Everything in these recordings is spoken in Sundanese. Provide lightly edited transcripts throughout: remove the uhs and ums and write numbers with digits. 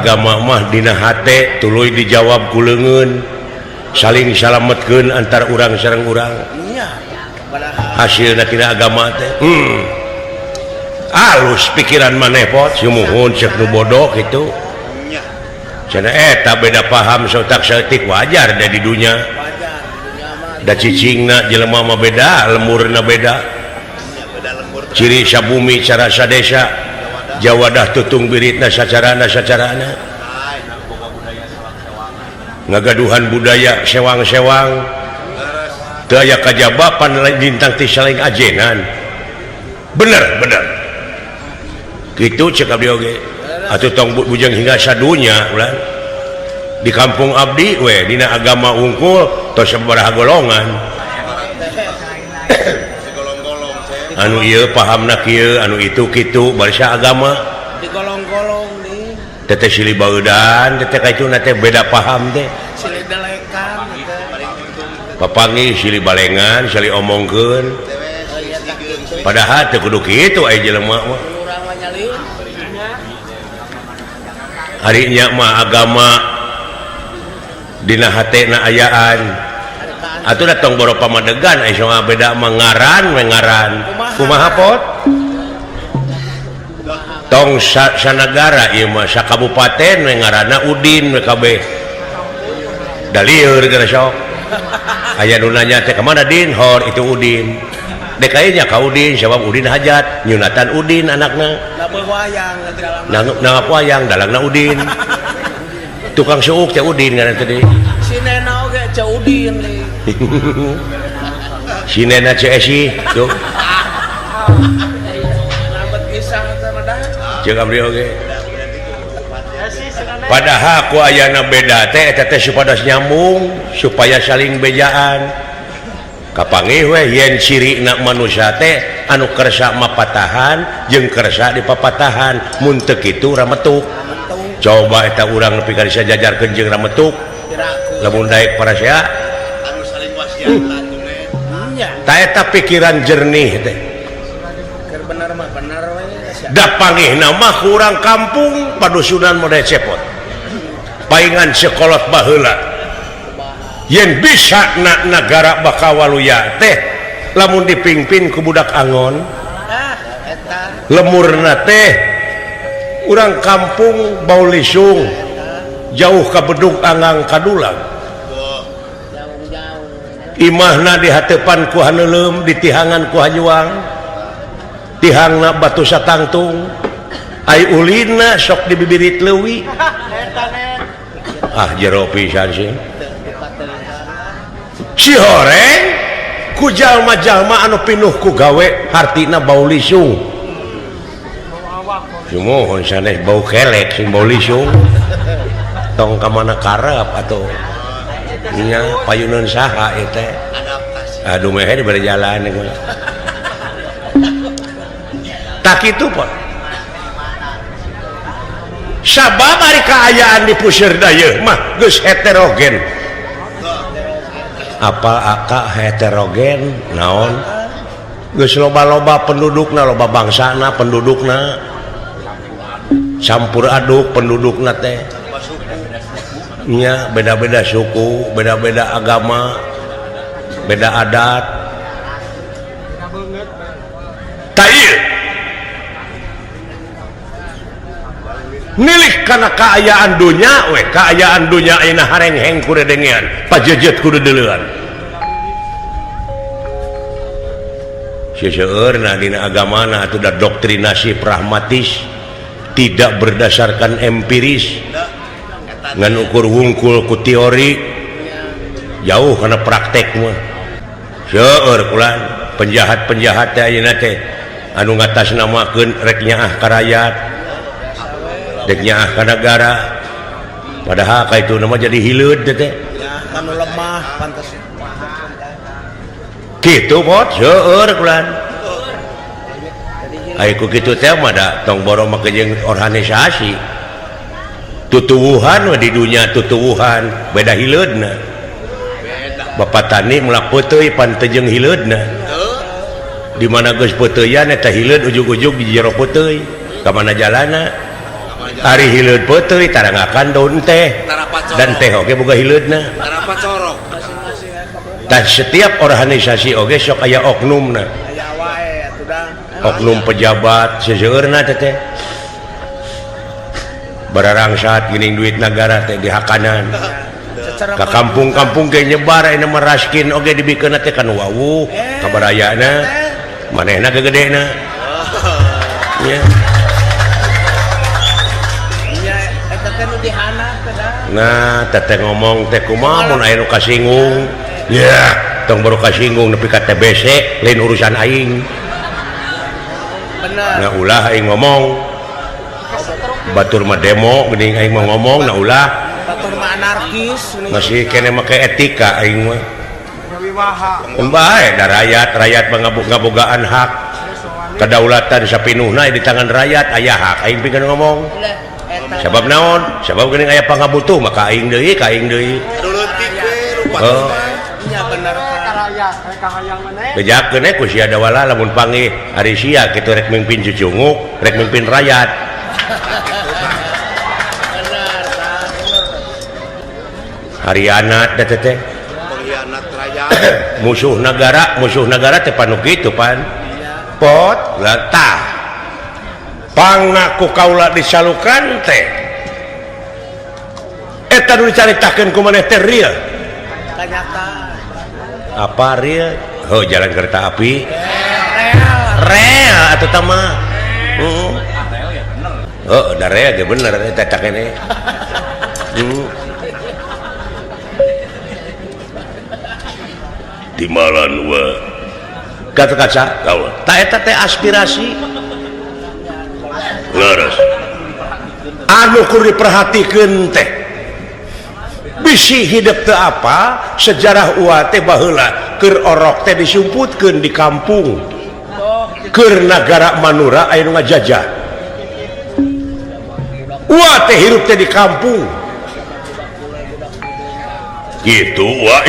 agama mah dina hate tuluy dijawab ku leungeun saling salametkeun antar urang sareng urang hasilna tina agama teh alus pikiran maneh pot sumuhun cek nu bodoh kitu cenah eta beda paham sotak saeutik wajar da di dunya da cicingna jelema mah beda lemurna beda ciri sabumi cara sadesa jawadah tutung biritna sacarana ngagaduhan budaya sewang-sewang teu aya kajabapan lintang ti saling ajenan bener kitu cek abdi oge atuh tong bujang hingga sadunya ulah di kampung abdi we dina agama unggul tos sabaraha golongan anu ieu pahamna kieu anu itu kitu barisa agama digolong-golong nih teteh silih baeudan teteh kaituna teh beda paham teh silih delekan papangi silih balengan silih omongkeun padahal teu kudu kitu aya jelema mah urang mah nyalin ari nya mah agama dina hatena ayaan atuh datang boro pamadegan aya soal beda mengaran kumaha pot tong sanagara ieu mah sakabupaten we ngaranna Udin we kabeh da lieur geus sok aya nu nanya teh ka mana Din hor itu Udin DKI nya ka Udin sabab Udin hajat nyunatan Udin anakna nangep wayang dalangna Udin tukang suuk teh Udin ngaran teh si nena oge ca Udin nih si nena CSI tuh lambat pisang sama dah jeung abdi oge padahal ku ayana beda teh eta teh supados nyambung supaya saling bejaan kapangih we yen cirina manusia teh anu kersa mapatahan jeung kersa dipapatahan mun teu kitu rametuk coba eta urang nepi ka disajajarkeun jeung rametuk lamun daek parasea anu saling wasiatan ta eta pikiran jernih teh keur bener mah bener we da pangihna mah urang kampung padusunan model cepot paingan sekolot baheula yen bisa na negara bakawaluya teh lamun dipingpin ku budak angon eta lemurna teh urang kampung bau lisung jauh ka bedug angang kadulang imahna di hatepan ku haneulem ditihangan ku hajuang tihangna batu satangtung ai ulina sok di bibirit leuwih jero pisan sih si horeng ku jalma-jalma anu pinuh ku gawe hartina bau lisung sumohon sanes bau kelek sing bau lisung tong ka mana karep atuh nya payunan saha ieu teh aduh meh di berjalan tak kitu pot sabab ari kaayaan di puseur dayeuh mah geus heterogen apa aka heterogen naon geus loba-loba pendudukna loba bangsana pendudukna campur aduk pendudukna teh nya beda-beda suku beda-beda agama beda adat ta ieu milih kana kaayaan dunya we kaayaan dunya ayeuna harengheng kudu dengean pajejet kudu deuleuan seseueurna dina agamana atuh da doktrinasi pragmatis tidak berdasarkan empiris ngan ukur wungkul ku teori jauh kana praktek mah seueur kulan penjahat-penjahat teh ayeuna teh anu ngatasnamakeun rek nyaah ka rakyat rek nyaah ka negara padahal ka itu nama jadi hileud teh anu lemah pantes kitu pot seueur kulan aya ku kitu teh mah da tong boro make jeung organisasi tutuwuhan di dunia tutuwuhan beda hileudna bapak tani melak peuteuy pan teu jeung hileudna di mana geus peuteuyan eta hileud ujug-ujug di jero peuteuy ka mana jalanna Ari hileud peuteui tarangakan daun teh Tarapat corok. dan teh oge boga hileudna. Tarapat corok. Dan setiap organisasi oge sok aya oknumna. Aya wae atuh dah. Oknum pejabat seseueurna teh teh. Bararang saat geuning duit nagara teh dihakanan. Ka kampung-kampung ge nyebar aya meraskin oge dibikeun teh kan wawuh kabarayana. Manehna gegedena. Nya. Nya eta teh nu dihana teh dah. Nah, teteh ngomong teh kumaha mun aya nu kasinggung. Ya, tong baru kasinggung nepi ka TBC lain urusan aing. Bener. Nah ulah aing ngomong. Batur mah demo geuning aing mah ngomong nah ulah. Batur mah anarkis. Masih kene make etika aing mah. Bae da rakyat mah ngabogaan hak. Kedaulatan sapinuhna di tangan rakyat aya hak aing pikeun ngomong. Sabab naon? Sabab geuning aya pangabutuh maka aing deui ka aing deui. Leutik we rupa. Oh. Nya bener Bejakeun ku sia dawala lamun panggih ari sia kitu rek mimpin cucunguk, rek mimpin rakyat. bener tah. Hariana da teh Pengkhianat rakyat. musuh negara teh panu kitu pan. Pot latah. Pangna ku kaula disalukan teh. Eta nu dicaritakeun ku maneh teh real. Kenyataan. Apa real? Oh, jalan kereta api. Real. Real atuh tah mah. Oh, da real ge bener eta tak kene. Di malan wa kata-kata kaula. Ta eta teh aspirasi. Leres. Anu kur diperhatikeun teh. Bisi hidup teu apa sejarah uat teh baheula keur orok teh disumputkeun di kampung keur nagara manura aya nu ngajajah uat teh hirup teh di kampung gitu wah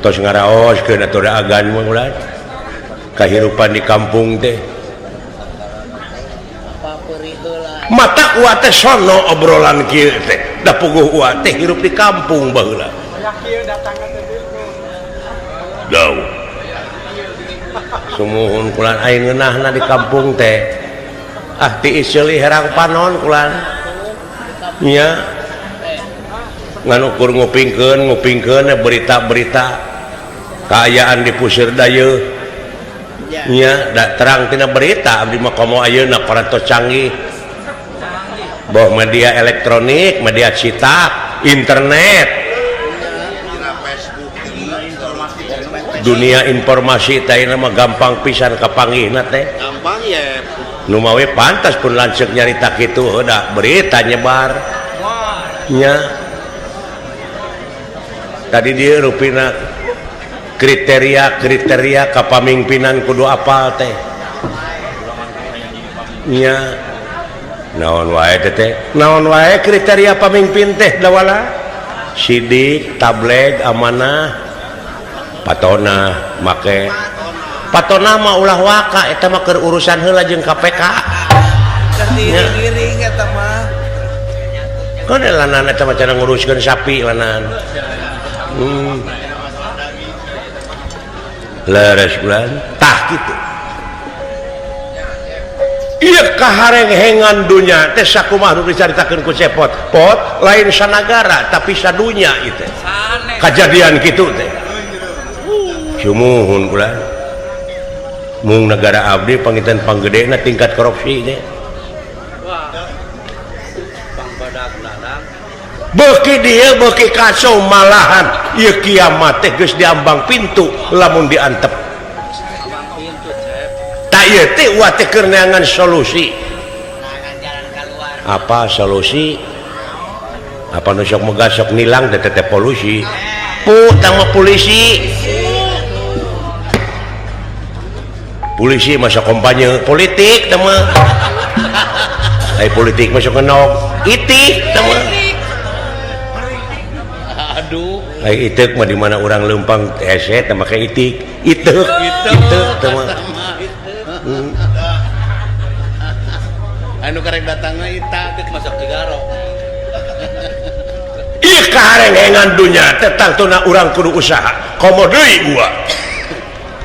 tos ngaraoskeun atuh da agan mah ulah kahirupan di kampung teh mata uat teh sono obrolan kieu teh da puguh uat teh hirup di kampung baheula daw sumuhun kulan aing ngeunahna di kampung teh tiis ceuli herang panon kulan nya ngan ukur ngupingkeun berita-berita kaayaan di puseur dayeuh nya da terang tina berita abdi mah komo ayeuna parantos canggih boh media elektronik, media cetak, internet, dunia informasi teh mah gampang pisan kapanggihna teh. Gampang ya. Nu mawe pantas pun lanceuk nyarita kitu da berita nyebar. Nya. Tadi dia rupina kriteria kapamingpinan kudu apal teh. Nya. Naon wae teh naon wae kriteria pamimpin teh dawala sidik tableg amanah patona make patona mah ulah waka eta mah keur urusan heula jeung KPK giring eta mah kan lanan eta mah cara nguruskeun sapi lanan leres bulan tah kitu iya kahareng-hengan dunya teh sakumaha nu dicaritakeun ku cepot pot lain sanagara tapi sadunya itu kejadian kitu teh sumuhun kula mung negara abdi pangitan panggedena tingkat korupsi teh beuki dia beuki kacau malahan ieu kiamat teh geus diambang pintu lamun diantep ieu teh uat teh keur neangan solusi. Apa solusi? Apa nu sok megah sok nilang teh teh polusi. Tama polisi. Polisi masa kampanye politik tama. Ai politik masuk kenok itik tama. Aduh. Ai itek mah di mana orang lempang hese tama ka itik. Itek tama. anu karek datangna ita geus masuk ke garo. Ieu kaharengengan dunya teh tangtuna urang kudu usaha. Komo deui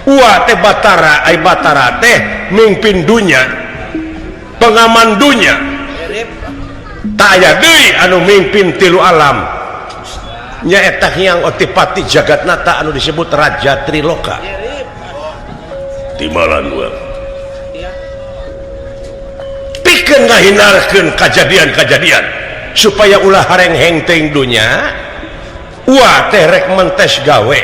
Ua teh batara ai batara teh mimpin dunya. Pengaman dunya. Mirip Tak aya deui anu mimpin tilu alam. Nyaeta Hyang Otipati Jagatnata anu disebut Raja Triloka. mirip. Timalan gua. Iya. Pikeun ngahinarkeun kajadian-kajadian supaya ulah harengheng teuing dunya. Ua teh rek mentes gawe.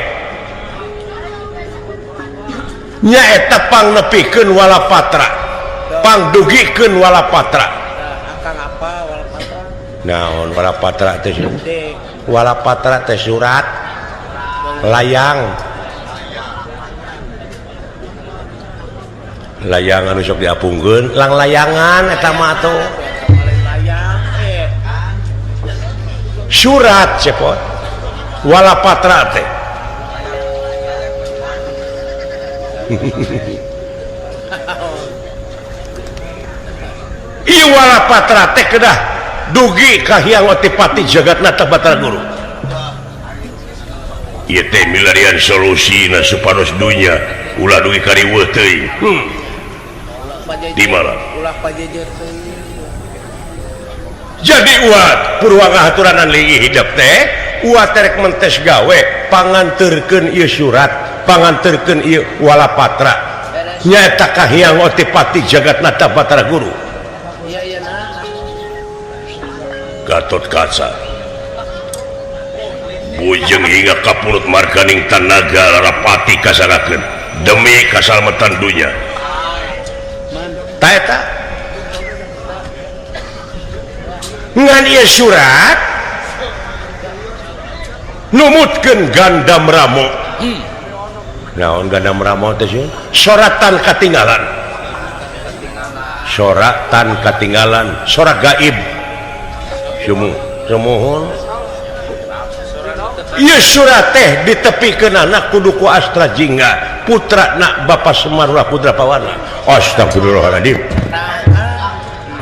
Nyaeta pangnepikeun walapatra. Pangdugikeun walapatra. Akang apa walapatra? Naon walapatra teh? Dek. Walapatra teh surat layang anu sok diapungkeun lang layangan eta mah atuh Layang surat cepot walapatra teh ieu walapatra teh kedah dugi ka Hyang Otipati Jagatnata Batara Guru. Ieu teh milarian solusina supados dunya ulah dugi ka riweuh teuing. Di mana? Ulah pajejer teuing. Jadi uat purwa ngahaturanan linggih hidup teh uat terek mentes gawe panganterkeun ieu surat panganterkeun ieu walapatra nyaeta ka Hyang Otipati Jagatnata Batara Guru. Iya nah. Gatot Kaca bujeng hingga kapurut marganing tanaga larapati kasarakeun demi kasalamatan dunya. Taeta ngan ieu surat numutkeun Gandam Ramo. Naon Gandam Ramo teh soratan katinggalan. Soratan katinggalan, sorak gaib. Semohon ieu surat teh ditepikeun anak kudu ku Astra Jingga putrana Bapak Semarwa Putra Pawana. Astagfirullahaladzim.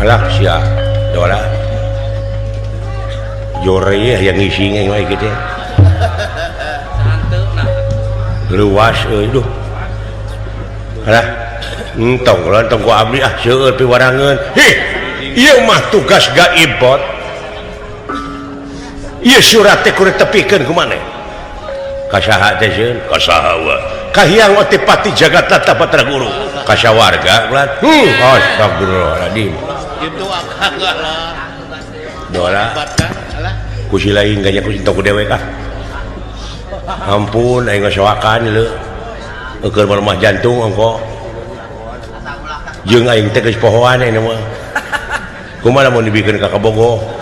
Alah sia dola jore yang ngisi wae kitu luas euy duh alah entong ku abdi seueur piwarangeun ieu mah tugas gaib bot. Ieu surat teh kudu tepikeun ku maneh ka saha teh sieun ka saha wa ka Hyang Otipati Jagatnata Batara Guru ka sawarga ulah astagfirullahaladzim Itu akang lah. dola Batkan alah. ku si lain ganya ku cinta ku dewek ampun aing ngasoakan leu keur rumah jantung engko jeung aing teh geus pohoan ini mah kumaha mun dibikeun ka kabogoh.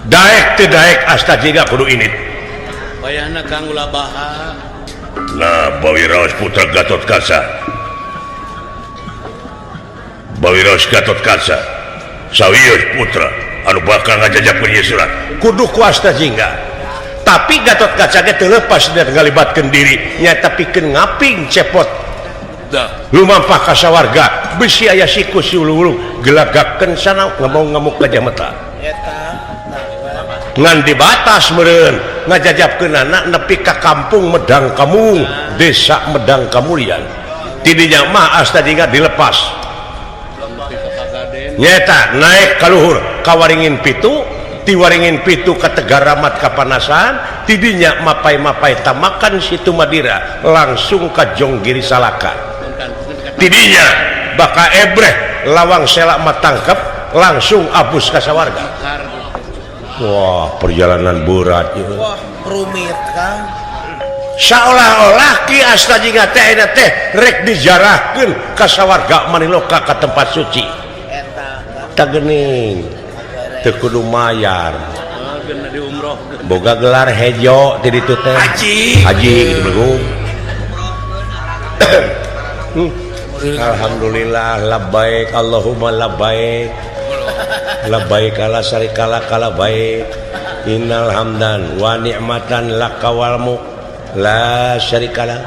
Daek teh daek Asta Jingga kudu init. Bayahna kang ulah baha. Nah, Bawiraos putra Gatot Kaca. Bawiraos Gatot Kaca. Sawios putra anu bakal ngajajakeun ieu surat. Kudu ku Asta Jingga. Tapi Gatot Kaca ge teu lepas dan ngalibatkeun diri nya tapikeun ngaping cepot. Lumampah ka sawarga besi aya siku siulung gelagakeun sana ngamuk ka jameta. Eta. Ngan dibatas meureun ngajajabkeun anak nepi ka kampung Medang Kamung, desa Medang Kamulian. Ti dinya mah Asta Jingga dilepas. Nyata naik ka luhur ka Waringin Pitu, ti Waringin Pitu ka Tegaramat Kapanasan, ti dinya mapai-mapai tamakan situ Madira langsung ka Jonggiri Salaka. Tidinya baka ebreh lawang selak matangkep langsung abus ka sawarga. Wah, perjalanan berat ya. Wah, rumit kan. Seolah-olah Ki Asta Jingga teh eta teh rek dijarahkeun ka sawarga Maniloka ka tempat suci. Eta Ta geuning teu kudu mayar. geuna di umroh. Boga gelar hejo ti ditu teh. Haji gitu bego. Alhamdulillah labbaik Allahumma labbaik labbaik ala syarikala kala baik innal hamdan wa ni'matan laka wal mulk la syarikalah.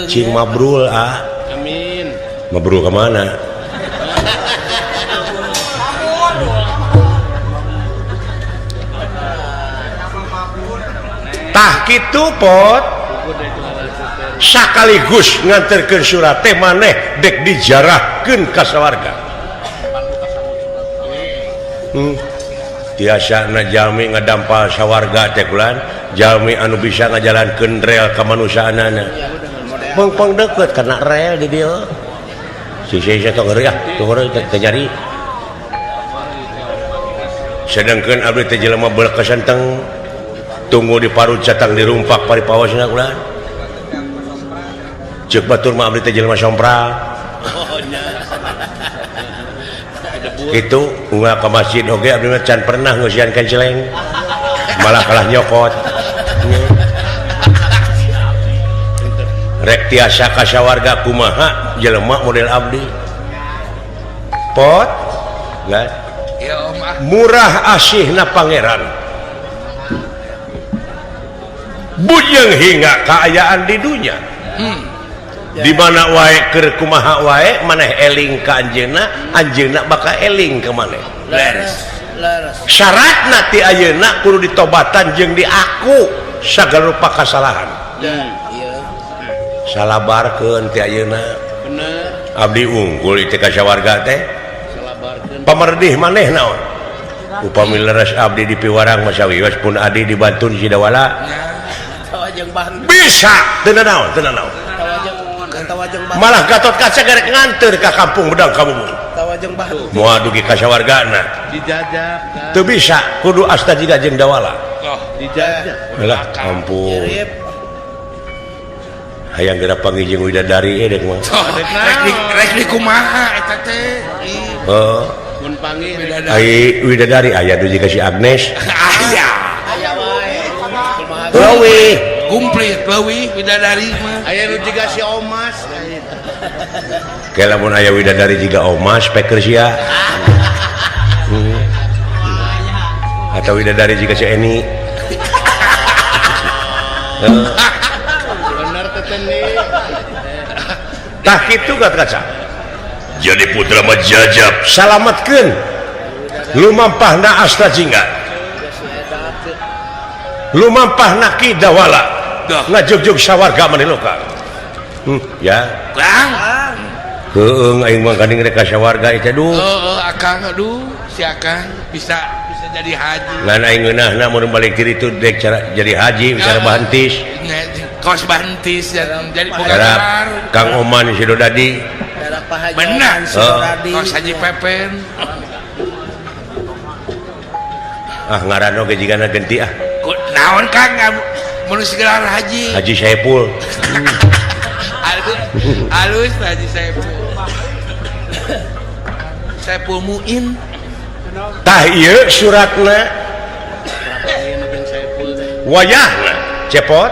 Cing mabrul Amin. mabrul kemana? Tah kitu pot sakaligus nganterkeun surat teh maneh dek dijarahkeun ka sawarga. Tiasana jalmi ngadampal sawarga teh kulan jalmi anu bisa ngajalankeun rel kamanusiaanana. Peng deukeut kana rel di dieu. Sisi tong ngeureun tong ngeureun teh jadi. Sedengkeun abdi teh jelema beul kesenteng tunggu di parut catang dirumpak paripawasna kulan. Ceuk batur mah abdi teh jelema sompral. Itu unggah ke masjid oge abdi mah can pernah ngeusian kenceleng. Malah kalah nyokot. Rek tiasa ka sawarga kumaha jelema model abdi. Pot kan? Ya Om ah. Murah asihna pangeran. Bujeng hingga keayaan di dunia. Di mana wae keur kumaha wae maneh eling ka anjeunna bakal eling ke maneh. Leres. Syaratna ti ayeuna kudu ditobatan jeung diaku sagala rupa kasalahan. Iya. Salabarkeun ti ayeuna. Bener. Abdi unggul itu ka sawarga teh. Salabarkeun. Pamerdih maneh naon? Upami leres abdi di piwarang masawi wes pun adi dibantu di Sidawala. Tawajeng bahan. Bisa, tenan naon. Tawajeng bahan. Malah Gatot Kaca garek nganter ka kampung Bedang Kabubung. Tawajeng bahan. Moal dugi ka sawargana. Dijajak. Kan? Teu bisa, kudu asta jiga jeung Dawala. Oh, Dijajak. Alah, ampun. Mirip. Hayang geura panggih jeung widadari dek mah. rek di kumaha eta teh. Heeh. Mun panggih. Ai widadari aya duji ka si Agnes. Aya. Aya wae. Kumaha. Leuwih. Kumplit leuwih widadari mah. Aya nu jiga si Omas. Ke lamun aya widadari jiga Omas peker sia. Atau widadari jiga si Eni. Bener teh nih. Tah kitu Gatot Kaca. Jadi putra mah jajab salametkeun lumampahna asta jingga. Lumampahna Ki Dawala. Ngajugjug sawarga maneh loka. Ya. Kang. Heung aing mah gandeng rek ka sawarga eta duh. Akang aduh si Akang bisa jadi haji. Ngan aing ngeunahna mun balik diri itu dek cara jadi haji cara bahantis. Kos bantis jadi boga Cara gelar. Kang Oman si Dodadi. Darah paha Benar. Sidoradi. Kos Haji Pepen. Ah ngaran oge jigana genti ah. Naon Kang mun gelar haji. Haji Saipul. Halus Haji Saipul. Saipul Muin. Tah ieu suratna wayahna cepot.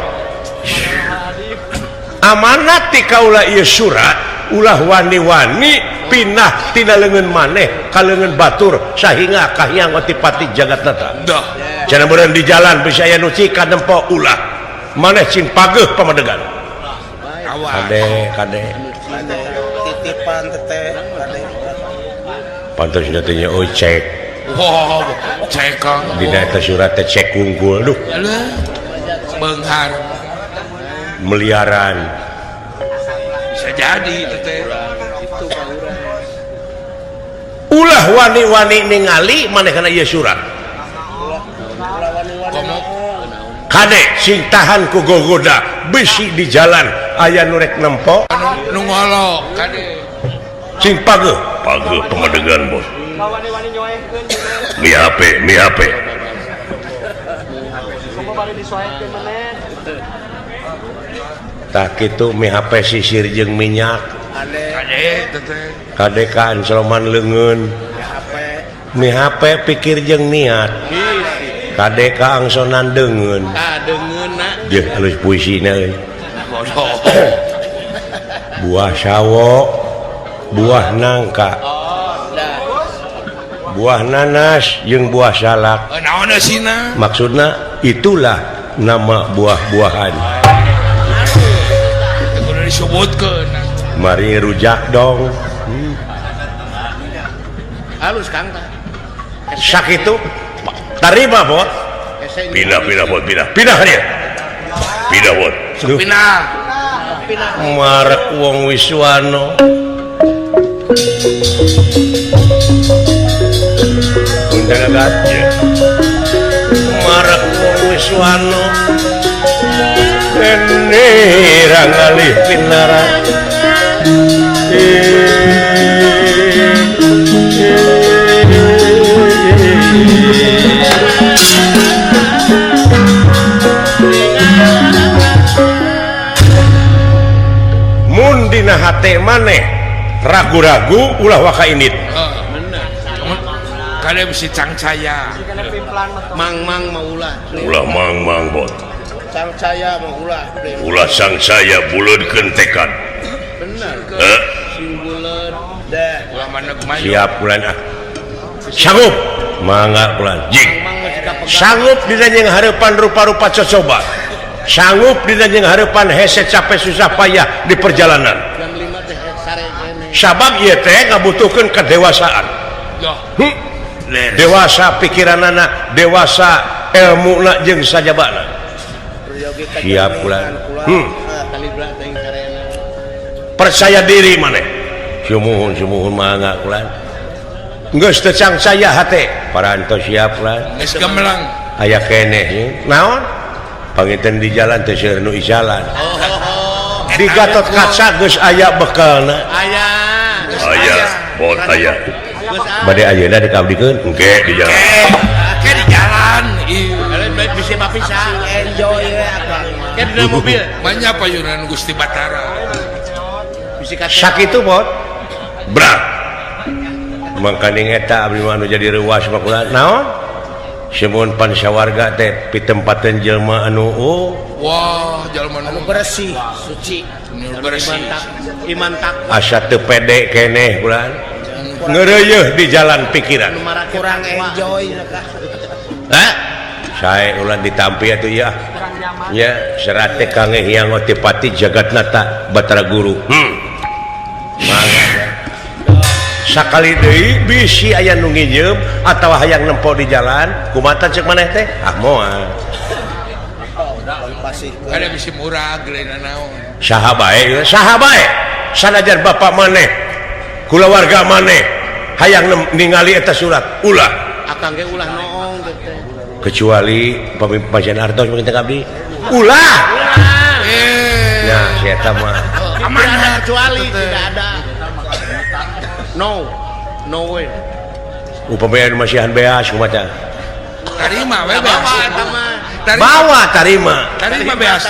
Amanat ti kaula ieu surat ulah wani-wani pindah tina leungeun maneh ka leungeun batur sahinga kahyang watipati jagatnata. Dah. Cenah beureun di jalan bisa aya nu cika nempo ulah maneh cing pageuh pamadegan. Awas. Kade Titipan teteh. pantos teh nya euy cek Wow, cek Kang. dina eta surat teh cek unggul duh Alah. Beunghar. miliaran. Bisa jadi teteh. Ulah wani-wani ningali manehna ieu surat. Komo Kade sing tahan ku gogoda bisi di jalan aya nu rek nempo nu ngolo kade. sing pageuh pamadegan bos. Mi HP. Tak kitu mi HP sisir jeung minyak. Kade teteh. Kade ka anceloman leungeun. Mi HP pikir jeung niat. Kade ka angsonan deungeun. Deungeunna. Jeung halus puisina euy. Bodoh. Buah sawo, buah nangka, buah nanas jeung buah salak naon sina maksudna itulah nama buah-buahan kudu disebutkeun mari rujak dong halus Kang sakitu tarima bot pindah bot pindah dia pindah bot pindah marek wong Wiswano undang aja marek wong Wiswano ini rangalih pinara mun dina hate maneh ragu-ragu ulah waka init kada bisa cangcaya mang maulah mang bot sang saya maulah ulah sang saya buleudkeun tekad bener sing buleud ulah maneg mayu siap bulan sanggup mangga bulan jing sanggup dina jeung hareupan rupa-rupa cocoba sanggup dina jeung hareupan hese capek susah payah di perjalanan jam 5 teh sare kene sabab ieu teh ngabutuhkeun kedewasaan dewasa pikiranana dewasa ilmuna jeung sajabana siap bulan percaya diri maneh sumuhun mangga bulan geus teu cangcaya hate parantos siap bulan geus gemelang aya keneh naon panginten di jalan teh seueur nu jalan di Gatot Kaca geus aya bekalna aya bot aya bade ayeuna dikabdikeun engke di jalan ke di jalan bisa bisa enjoy ya di mobil banyak payunan Gusti Batara sakitu bot brak mangkaning eta abdi mah anu jadi reuas makulah naon semun pansawarga teh pitempateun jelema anu wah jelema anu bersih suci bersih iman takwa asa teu pede keneh bulan ngeureuyeun di jalan pikiran kurang enjoy sae ulah ditampi atuh ya serat teh kange hyang otipati jagatnata Batara Guru mangga sakali deui bisi aya nu nginjeum atawa hayang nempo di jalan kumaha ceuk maneh teh moal kada bisa murah geulina naon saha bae sanajan bapak maneh kulawarga maneh hayang ningali eta surat ulah akang ge ulah noong teh kecuali pamimpinan artos mungkin abdi ulah nah si eta mah aman kecuali tidak ada no way upamana masihan beas kumaha tarima we bawa tarima beas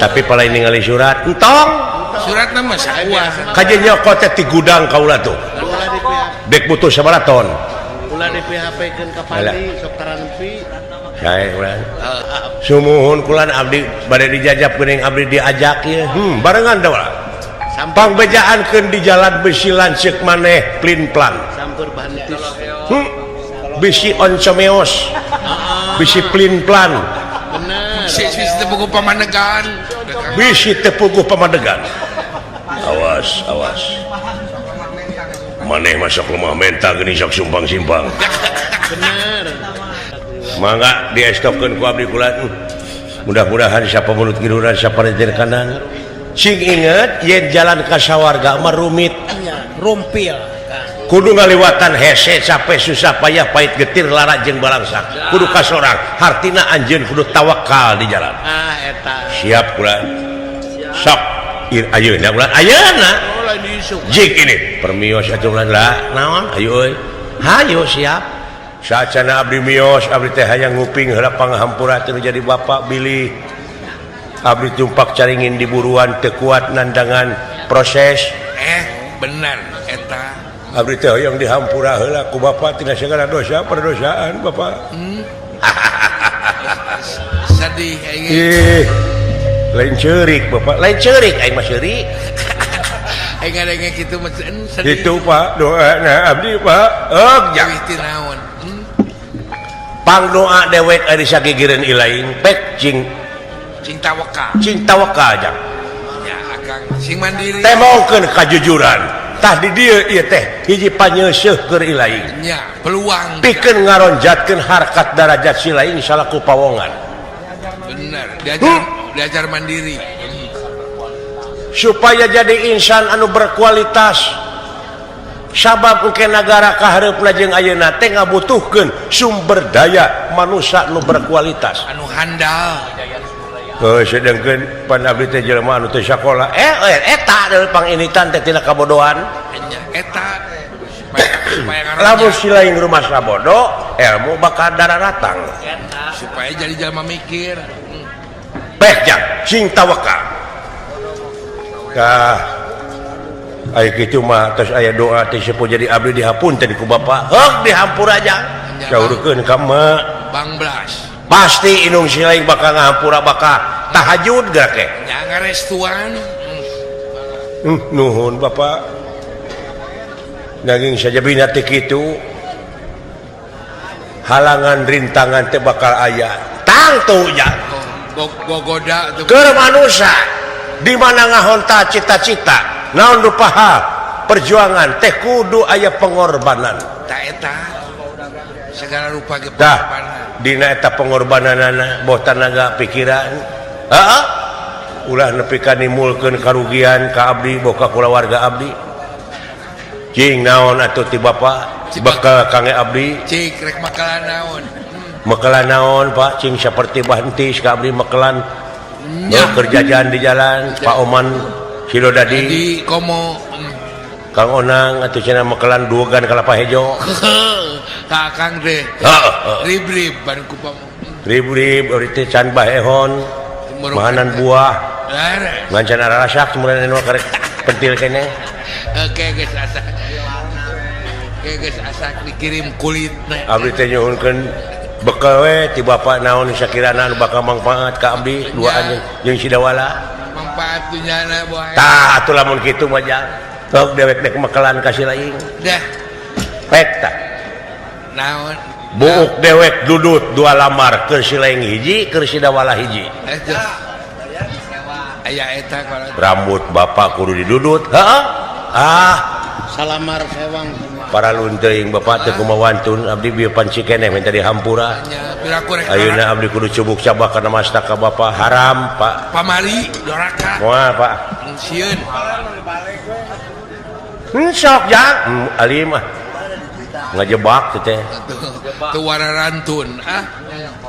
tapi palain ningali surat entong surat nama sakuah kajen nyokot teh ti gudang kaula tuh dek butuh sabaraha ton ulah di PHP-keun ka Pandi sok taranpi sae ulah sumuhun kulan abdi bade dijajabkeun abdi diajak ye barengan da ulah pangbejaan di jalan besi lanceuk maneh plin-plan sampeur bantis bisi oncomeos bisi plin-plan bener bisi tepuguh pamanegan bisi tepuguh pamadegan awas maneh masuk rumah mental gini sok sumpang-simpang bener mangga diestopkeun ku abdi kula mudah-mudahan siapa mulut kiruran siapa rejer kanan cing inget yen jalan ka sawarga mah rumit rumpil kudu ngaliwatan hese capek susah payah pait getir lara jeung balangsak kudu kasorang hartina anjeun kudu tawakal di jalan eta siap kula sok ayeuna ulah ayeuna jik ini permios atuh ulah naon ayo euy hayo siap sacana abdi mios abdi teh hayang nguping heula pangahampura teu jadi bapak bilih abdi tumpak caringin di buruan teu kuat nandangan proses bener eta abdi teh hoyong dihampura heula ku bapak tina sagala dosa perdosaan bapak sedih lain ceurik bapak lain ceurik aing mah seurik Engga kitu mesen Itu Pak doa abdi Pak Jawih ti naon. pang doa dewek ari sagigireun ilaing pek cing tawakal aja Ya akang sing mandiri. teh maokeun kajujuran tah di dieu ieu teh hiji panyeuseuh keur ilaing Ya peluang. pikeun ngaronjatkeun harkat darajat si laing salaku pawongan Bener diajar mandiri. supaya jadi insan anu berkualitas sabab engke nagara kahareupna jeung ayeuna teh ngabutuhkeun sumber daya manusia anu berkualitas Anu handal. sedengkeun pan abdi teh jelema anu teu sakola eta deui panginitan teh tina kabodohan Nya eta supaya lamun si lain rumah sabodo ilmu bakal dararatang supaya jadi jalma mikir. peh jang sing tawakal aya kitu mah tos aya doa teh sepuh jadi abdi dihapunten ku bapa heuk dihampur aja saurkeun ka emak Bang Blas pasti inung si lain bakal ngahampura bakal tahajud gerak teh nya ngarestuan. nuhun bapak nanging sajabina teh kitu halangan rintangan teh bakal aya tangtu nya Gogoda tuh keur manusia di mana ngahonta cita-cita naon rupaha perjuangan teh kudu aya pengorbanan tak eta segala rupa ge dah pengorbanan. dina eta pengorbananana boh tanaga pikiran heeh ulah nepi ka nimulkeun karugian ka abdi boh ka kulawarga abdi cing naon atuh ti bapa bekal kangge abdi Cik rek makalan naon. mekelan naon Pak cing saperti bantis ka abdi mekelan Nya kerjaan di jalan Pak Oman Silodadi di komo. Kang Onang atuh cenah mekelan duogan kalapa hejo Kakang deh. heeh Rib-rib ban ku pam. rib-rib urang teh can bahehon mahanan buah Laras. ngancan arasak mulai anu karek pentil kene Oke geus asa. Oke geus asa dikirim kulitna. abdi teh nyuhunkeun bekal we ti bapa naon sakirana anu bakal mangpaat ka abdi duaan jeung si dawala Manfaat dunyana boy. tah atuh lamun kitu mah jang sok dewek dek mekelan ka si laing Dah pek tah naon. buuk dewek dudut dua lamar keur si laing hiji keur si dawala hiji Eta. Aya eta kalau rambut bapak kudu didudut heeh Salamar sewang para lunteuing bapak teu kumawantun abdi bieu panci keneh minta dihampura nya piraku rek. ayeuna abdi kudu cubuk cabak kana mastaka bapak haram Pak Pamari doraka. moal Pak Sieun. sok jang ali mah ngajebak teh Tuh wararantun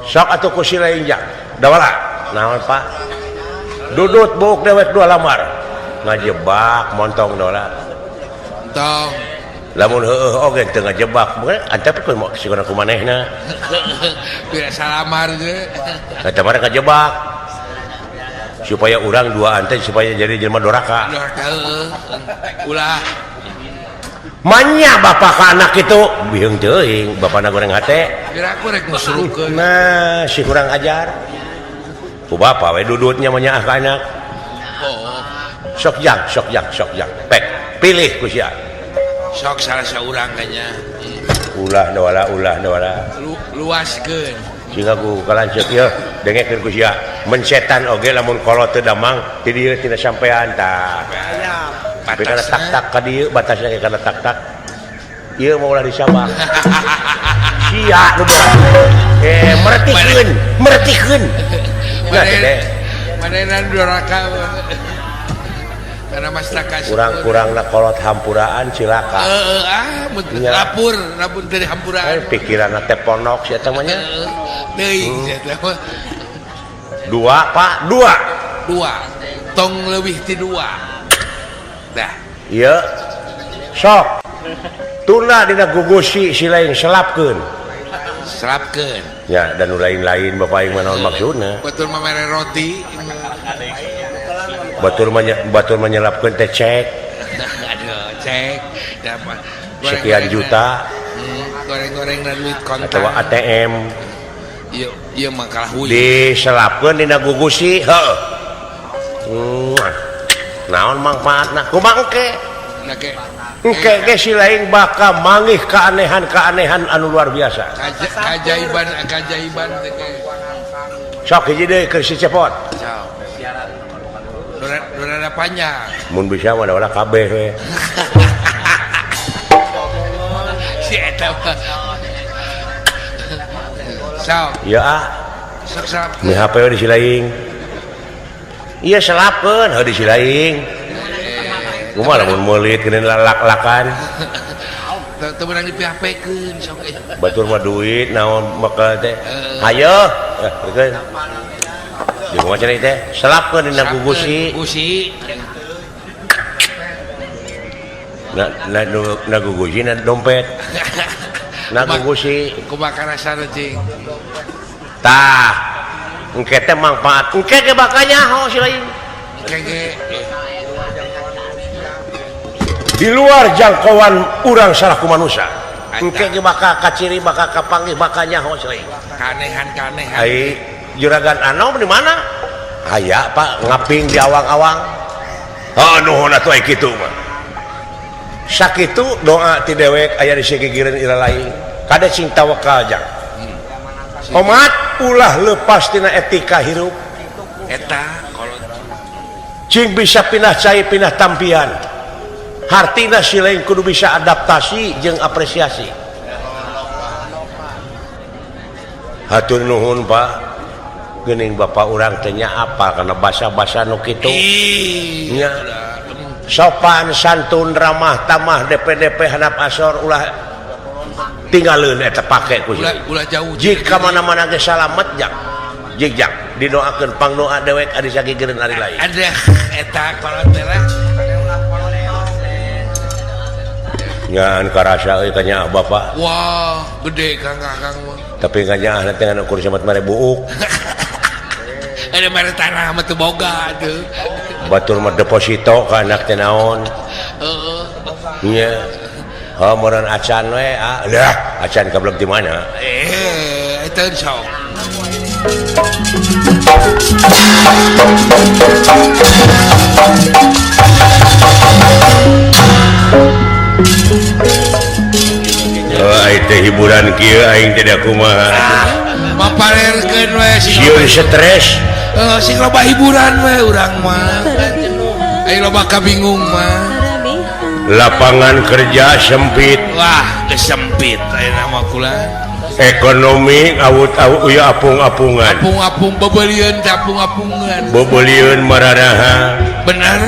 sok atuh ku si lain jang dawala naon Pak dudut buuk dewek dua lamar ngajebak montong dawala tong lamun heueuh oge teu ngajebak antep ku mau sikona kumanehna pira salamar ge eta mah ngajebak supaya urang duaan teh supaya jadi jelema doraka doraka ulah manya bapak ka anak itu bieung teuing bapana goreng hate pira aku rek ngusrukeun. nah si kurang ajar ku bapak we dudutnya manya ka anak Oh sok jang pek pilih ku sia sok salah saurang kanya. ulah dawala Luaskeun. sehingga ku kalanceuk ieu dengekeun ku sia mensetan oge lamun kolot teu damang ti dieu tina sampean tah tapi kana tak-tak ka dieu batasna ge kana tak-tak ieu mau ulah disabak sia nu meretikeun nah teh Manehna doraka. Karena mastaka kurang-kurangna kolot hampuraan cilaka Iya. lapur teu dihampuraan. pikiranna teh ponok sia teh mah nya Teuing eta mah. dua Pak dua Tong leuwih ti dua. Dah. iya sok tuna dina gugusi si lain selapkeun Serapkeun. ya dan nu lain-lain bapak aing mah naon maksudna Betul mamere roti. batur menyelapkeun teh cek Aduh, cek dapat sekian juta goreng-goreng dan duit kontan atau ATM iya mah kalah huy diselapkeun dina gugusi heuh naon manfaatna kumangke nah ge engke ge si lain bakal mangih keanehan-keanehan anu luar biasa keajaiban teh ge sok hiji deui keur si cepot durana panjang mun bisa mah da kabeh we si eta mah sok ya sok mi HP we di silaing iya selapkeun heuh di silaing kumaha lamun meulit keun lak-lakan teu beunang dipihapkeun sok batur mah duit naon bakal teh hayo keun di kumaha cenah teh selapkeun dina gugusi na gugusi na dompet na gugusi kumaha rasana cing tah engke teh manfaat engke ge bakal nyaho si lain kege di luar jangkauan urang salaku manusia engke ge bakal kaciri bakal kapanggih bakal nyaho si lain kanehan ai juragan anom di mana aya Pak ngaping di awang-awang nuhun atuh ai kitu mah sakitu doa ti dewek aya di sigigireun ira lain kade cing tawakal jang umat ulah lepas tina etika hirup eta kolot cing bisa pindah cai pindah tampian hartina si lain kudu bisa adaptasi jeung apresiasi hatur nuhun Pak geuning bapak urang teh nya apal kana basa-basa nu kitu nya sopan santun ramah tamah DP handap asor ulah tinggalin eta pake ku ulah jauh jika mana-mana ge salamet jak jigjak didoakeun pangdoa dewek ari sagigereun ari lain ada eta kolot teh ngan karasa euy kanya bapak wah gede kang tapi nganya teh ngana ukur samat mare buuk ada mere tanah mah teu boga teu batur mah deposito ka anak teh naon heeh nya moran acan we lah acan kablog di mana eta sok teh hiburan kieu aing teh da kumaha maparerkeun we sieun stres sing loba hiburan we urang mah aing loba kabingung mah lapangan kerja sempit wah gesempit ayeuna mah kula ekonomi awut-awut uya apung-apungan apung-apung bebelieun teh apung-apungan bebelieun mararaha bener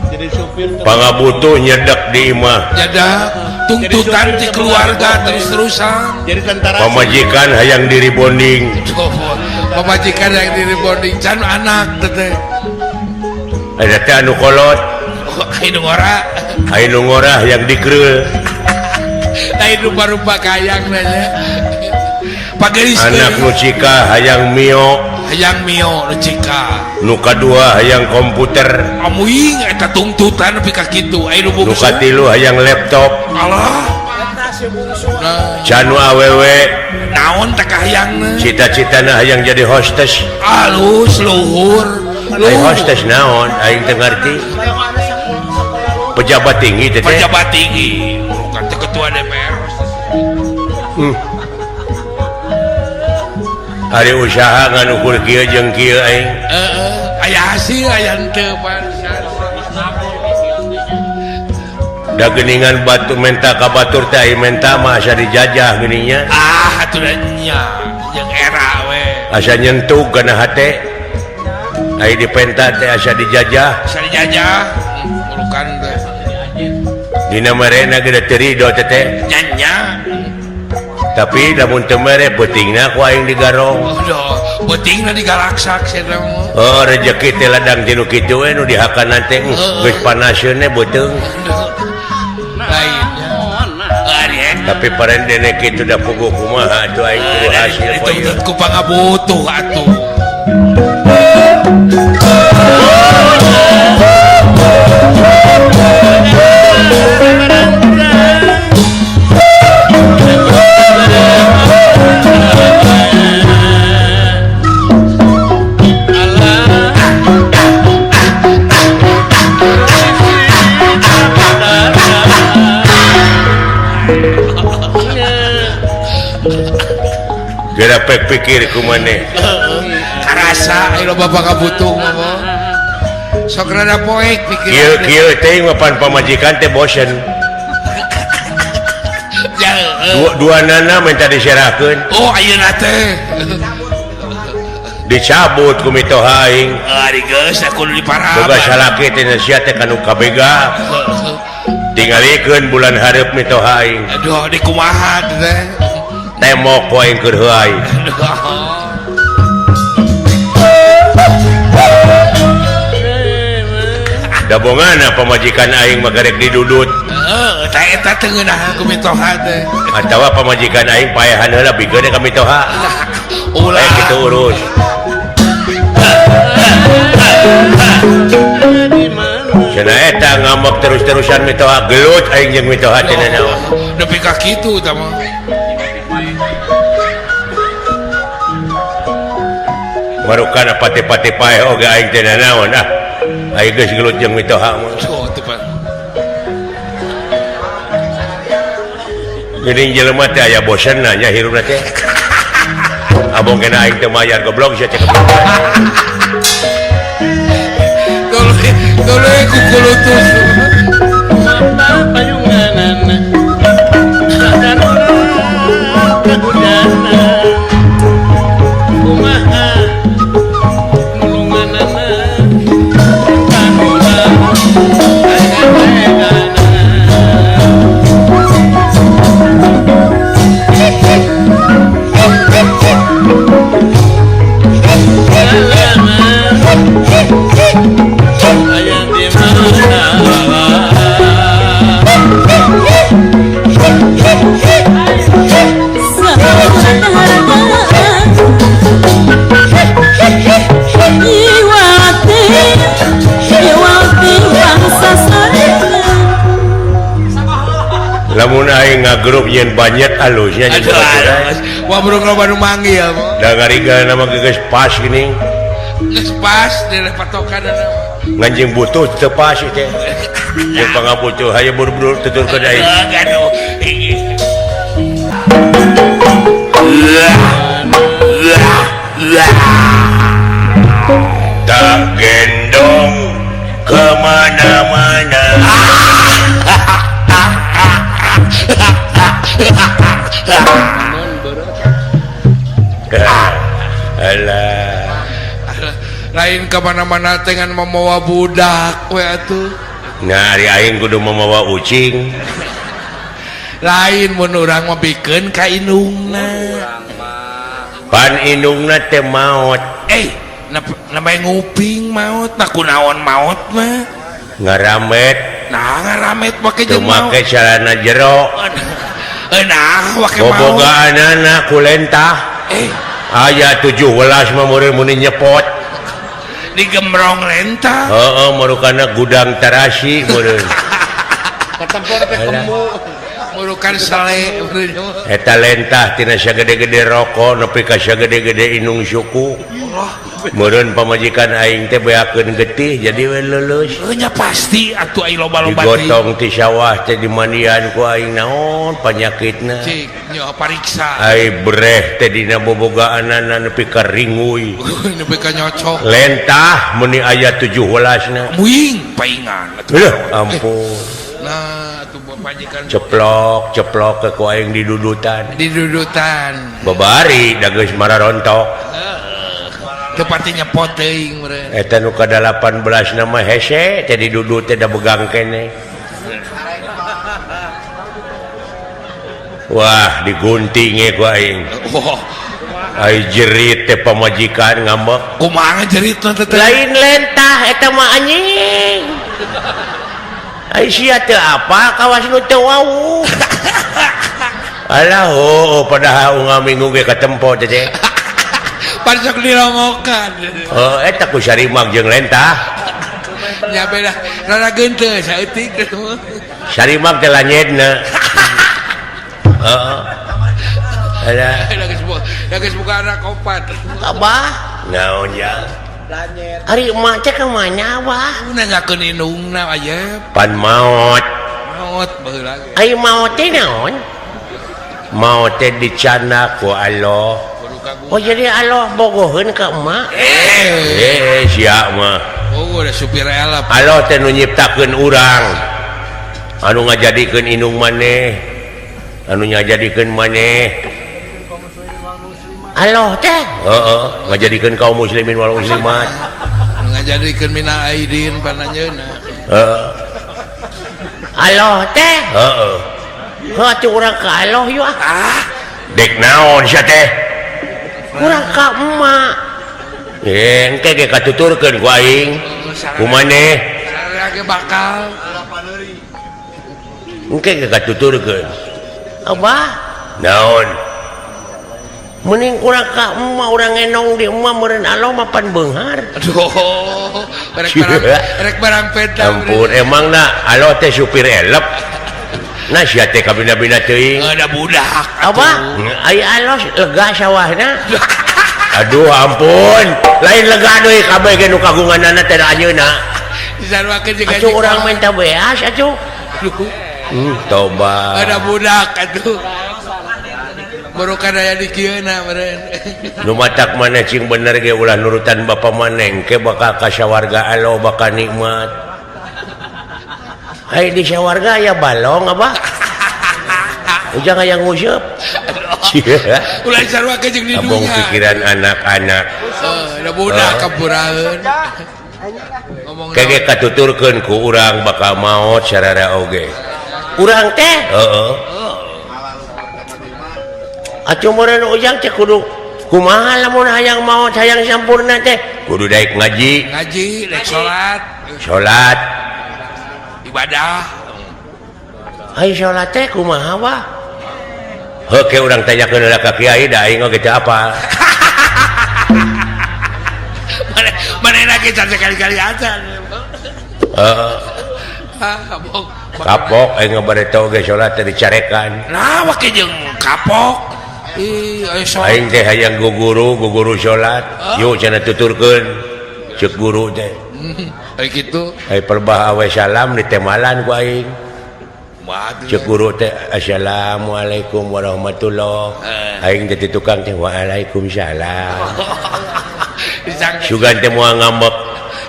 jadi supir pangabutuh nyedek di imah jadak tuntutan di keluarga terus-terusan jadi tentara pamajikan hayang diri bonding pemajikan yang diri bonding can anak teh ada teh anu kolot anu ngora yang dikreul lain rupa-rupa kayang nanya pagelis anak nu cika hayang mio nu cika nu kadua hayang komputer amuing eta tuntutan nepi ka kitu aya nu nu katilu hayang laptop Allah canu awewe naon teh kahayangna cita-citana hayang jadi hostess alus luhur ai hostess naon aing teu ngarti pejabat tinggi teh pejabat tinggi bukan teh ketua DPR hari usaha nganukur kieu jeung kieu aing aya hasil aya henteu da geuningan batu menta ka batur teh ai menta mah asa dijajah geuninnya atuh nya jeung era we asa nyentuh kana hate ai dipenta teh asa dijajah bukan teh dina marena ge teu ridho teh nya tapi lamun teu mere peutingna ku aing digarong peutingna digalaksak cenah oh rezeki teh ladang tinu kitu we nu dihakanan teh geus panasieun beuteung lainnya tapi parendene kitu da puguh kumaha atuh aing kudu hasil poe itu ku pangabutuh atuh beda pek pikir ku maneh karasa ayo bapak kabutuh mah sok rada poek pikir kieu teh mapan pamajikan teh bosen dua nana minta diserahkeun oh ayeuna teh dicabut ku mitoha aing ari geus aku nu diparahan boga salaki teh sia teh kanu kabega tingalikeun bulan hareup mitoha aing aduh di kumaha teh temok ku aing keur heuai dabongana pamajikan aing magarek didudut teh eta teu ngeunahan ku mitoha teh atawa pamajikan aing paehan heula bigeun ka mitoha ulah kitu urus cenah eta ngambek terus-terusan mitoha gelut aing jeung mitoha teh naon nepi ka kitu tah mah marukana pati-pati paeh oge aing teh naon aing geus gelut jeung mitoha mah oh teu pan geuning jelema teh aya bosenna nya hirupna teh abong kena aing teh mayar goblok sia cek tuluy kukulutus payunganana sadar urang kehujana kumaha nulunganana kanula ayana ayang di mana lamun aing ngagrup yen banyak halusnya aduh wabrung loba nu manggil da ngariga nama geus pas geuning geus pas dari patokanna nganjing butuh teu pas teh jeung pangabutuh hayu buru-buru tuturkeun aing aduh tak gendong kemana-mana alah lain kemana-mana dengan membawa budak we atuh ngari aing kudu memawa ucing lain mun urang mah bikeun ka indungna pan indungna teh maot namanya nguping maut nah kunaon maut mah ngaramet nah ngaramet make teu jeung maut make celana jero nah wake maut bobogaanana ku lentah aya 17 mah meureun muni nyepot digembrong lentah heeh marukana gudang tarasi meureun katempor teh kemu murukan sale eta lentah tina sagede-gede rokok nepi ka sagede-gede inung suku meureun pamajikan aing teh beakeun getih jadi we leuleus nya pasti atuh ai loba-loba digotong ti sawah teh dimandian ku aing naon panyakitna cik nya pariksa ai breh teh dina bobogaanana nepi ka ringuy nepi ka nyocok lentah meni aya 17 na muing paingan ampun nah atuh pajikan ceplok ke ku aing didudutan babari da geus mararontok tepati nyepot teuing meureun eta nu ka 18 nama hese teh didudut teh da begang kene wah digunting ku aing ai jerit teh pamajikan ngambek kumaha jeritna teh lain lentah eta mah anjing ai sia teu apa kawas nu teu wau alah padahal ngaminggu ge katempo teh pansok dirongokan eta ku sarimag jeung lentah nya beda rada geunteus saeutik sarimag teh lanyedna heeh ada geus buka anak opat abah naon ya ari emak teh ka mana abah nanyakeun indungna aya pan maot baheula ai maot teh naon maot teh dicana ku Allah Oh jadi Allah bogoheun ka emak. Sia mah Oh udah supir elap. Allah teh nu nyiptakeun urang anu ngajadikeun indung maneh anu nyajadikeun maneh Allah teh. heeh ngajadikeun kaum muslimin wal muslimat Ngajadikeun mina aidin pananjeuna. heeh Allah teh. heeh Heuh atuh urang ka Allah yeuh ah. dek naon sia teh Urang ka emak. engke ge katuturkeun ku aing ku maneh Sareng ge bakal. engke ge katuturkeun Abah, naon mending urang ka emak urang ngenong di emak meureun Allah mapan beunghar. Aduh. Rek barang peda. ampun emangna Allah teh supir elep nah sia teh kabina-bina teuing Ada budak. Abah, aya Allah lega sawahna. aduh ampun lain lega deui kabeh ge nu kagunganana teh ayeuna Disarwakeun jeung Atuh urang minta beas atuh. tobat Ada budak atuh. Baru kadaya di kieuna meureun. nu matak maneh cing bener ge ulah nurutan bapa maneh ke bakal ka sawarga Allah bakal nikmat Hai di sawarga aya balong Abah. Ujang aya nguseup. Ulah disarwakeun jeung di abong dunya. pikiran anak-anak Ada budak kapuraeun. Ngomong kage katuturkeun ku urang bakal maot sarara oge Urang teh heeh atuh meureun ujang teh kudu kumaha lamun hayang maot hayang sampurna teh. kudu daek ngaji ngaji, rek salat, salat ibadah. Hai salat teh kumaha Wah? heuh ke urang tanyakeun heula ka kiai da aing oge teu apal Mana lagi sekali-kali aja. heeh Kapok. kapok aing ngabareta oge salat teh dicarekan Nah, make jeung kapok. Ih, aya salat. aing teh hayang guguru salat yuk cenah tuturkeun ceuk guru teh Kayak gitu. ai perbah awe salam ditemalan ku aing Waduh. ceuk guru teh assalamualaikum warahmatullahi aing teh ti tukang teh waalaikumsalam Disangka. sugan teh moal ngambek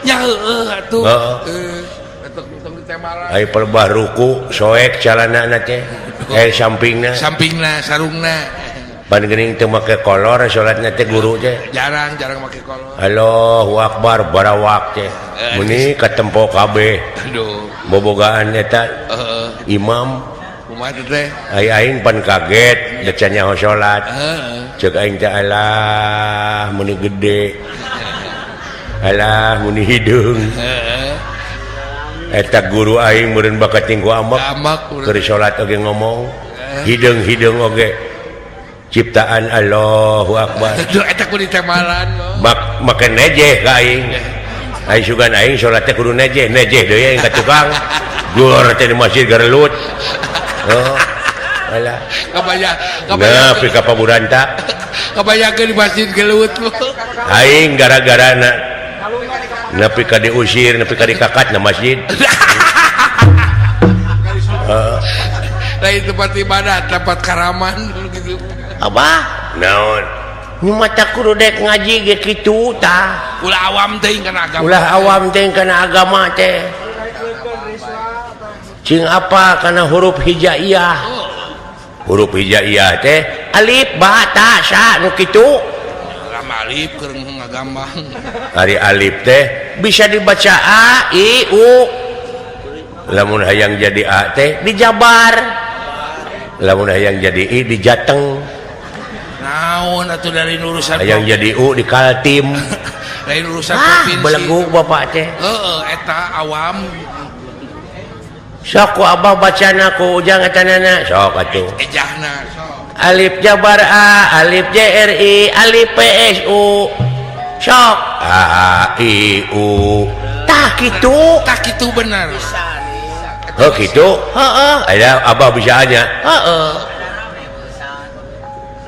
Ya heueuh atuh. Heeh. Betok ditemalan. ai perbah ruku soek calanana teh sampingna Sampingna, sarungna. pan geuning teu make kolor salatna teh guru teh Jarang make kolor. Allahu Akbar barawak teh muni katempo kabeh Aduh. bobogaan eta Heeh. imam Kumaha teh teh? aing pan kaget da can nyaho salat Heeh. ceuk aing teh alah muni gede alah muni hideung Heeh. eta guru aing meureun bakat tinggu amak Amak keur salat oge ngomong hideung oge ciptaan Allahu Akbar Aduh, eta ku ditemalan. make nejeh ka aing aing sugan aing salat teh kudu nejeh deui aing ka tukang gur teh di masjid garelut oh alah nah pi ka paburanta Kabayakeun di masjid gelut. aing gara-garana nepi ka diusir nepi ka dikakat na masjid Lain tempat ibadah, tempat karaman gitu. Abah, naon nu mata kudu dek ngaji ge kitu tah. Ulah awam teuing kana agama. Ulah awam teh kana agama teh. Cing apa kana huruf hijaiyah. huruf hijaiyah teh Alif ba ta sa nu kitu. Alif keur ngagambang. ari alif teh Bisa dibaca A, I, U. lamun hayang jadi A teh Dijabar. lamun hayang jadi I dijateng Naon atuh dari urusan hayang jadi U di Kaltim lain urusan Ah, provinsi. beleguk bapak teh. Heeh, eta awam. Sok ku Abah bacana ku ujang etanana. sok atuh Ejahna sok. Alif jabar A, alif JRI, alif PSU. Sok. A I U Tah kitu. Tak kitu bener. oh gitu Heeh. ada abah bisa aja Heeh.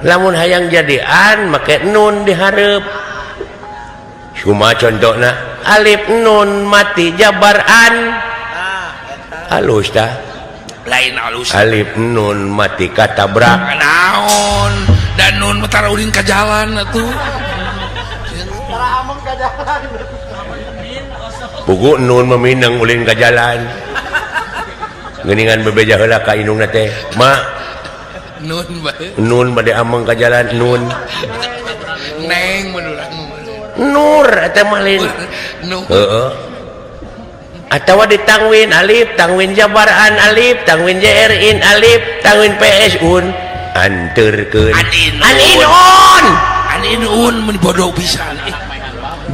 Lamun hayang jadian make nun dihareup. cuma contohna Alif nun mati jabar an. halus tah Lain alus. alif nun mati katabrak Naon? dan nun metara ulin ka jalan atuh. Pugu nun meminang ulin ka jalan. Geuningan bebeja heula ka indungna teh. Ma, Nun bae. nun bade amang ka jalan nun. Neng menurut Nur eta mah lain. Nun. Heeh. Atawa ditangwin alif, tangwin jabaran alif, tangwin JR-in alif, tangwin PS un. Anterkeun. Aninun. Aninun mun bodoh pisan.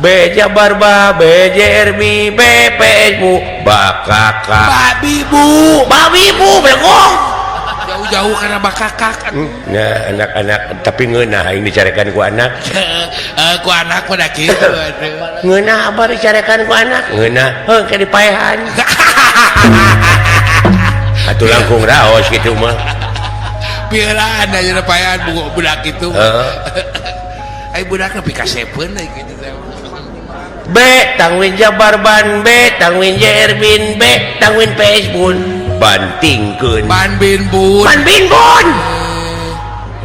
B jabar ba, B JRB, B PS bu. Bakaka. Babi bu. Babi bu belengong. Jauh-jauh karena bakakak. Nah, anak-anak tapi ngeunah aing dicarekan ku anak. Ku anak pada kitu aduh. Ngeunah abah dicarekan ku anak. Ngeunah Heuh ke dipaehan. atuh langkung raos kitu mah. Pieulaan aja payan budak itu. Heeh. Ai budak nepi ka 7 gitu. B tangwin jabar ban, B tangwin JR-bin, B tangwin PS bun. Bantingkeun. Ban bin bun. Ban bin bun.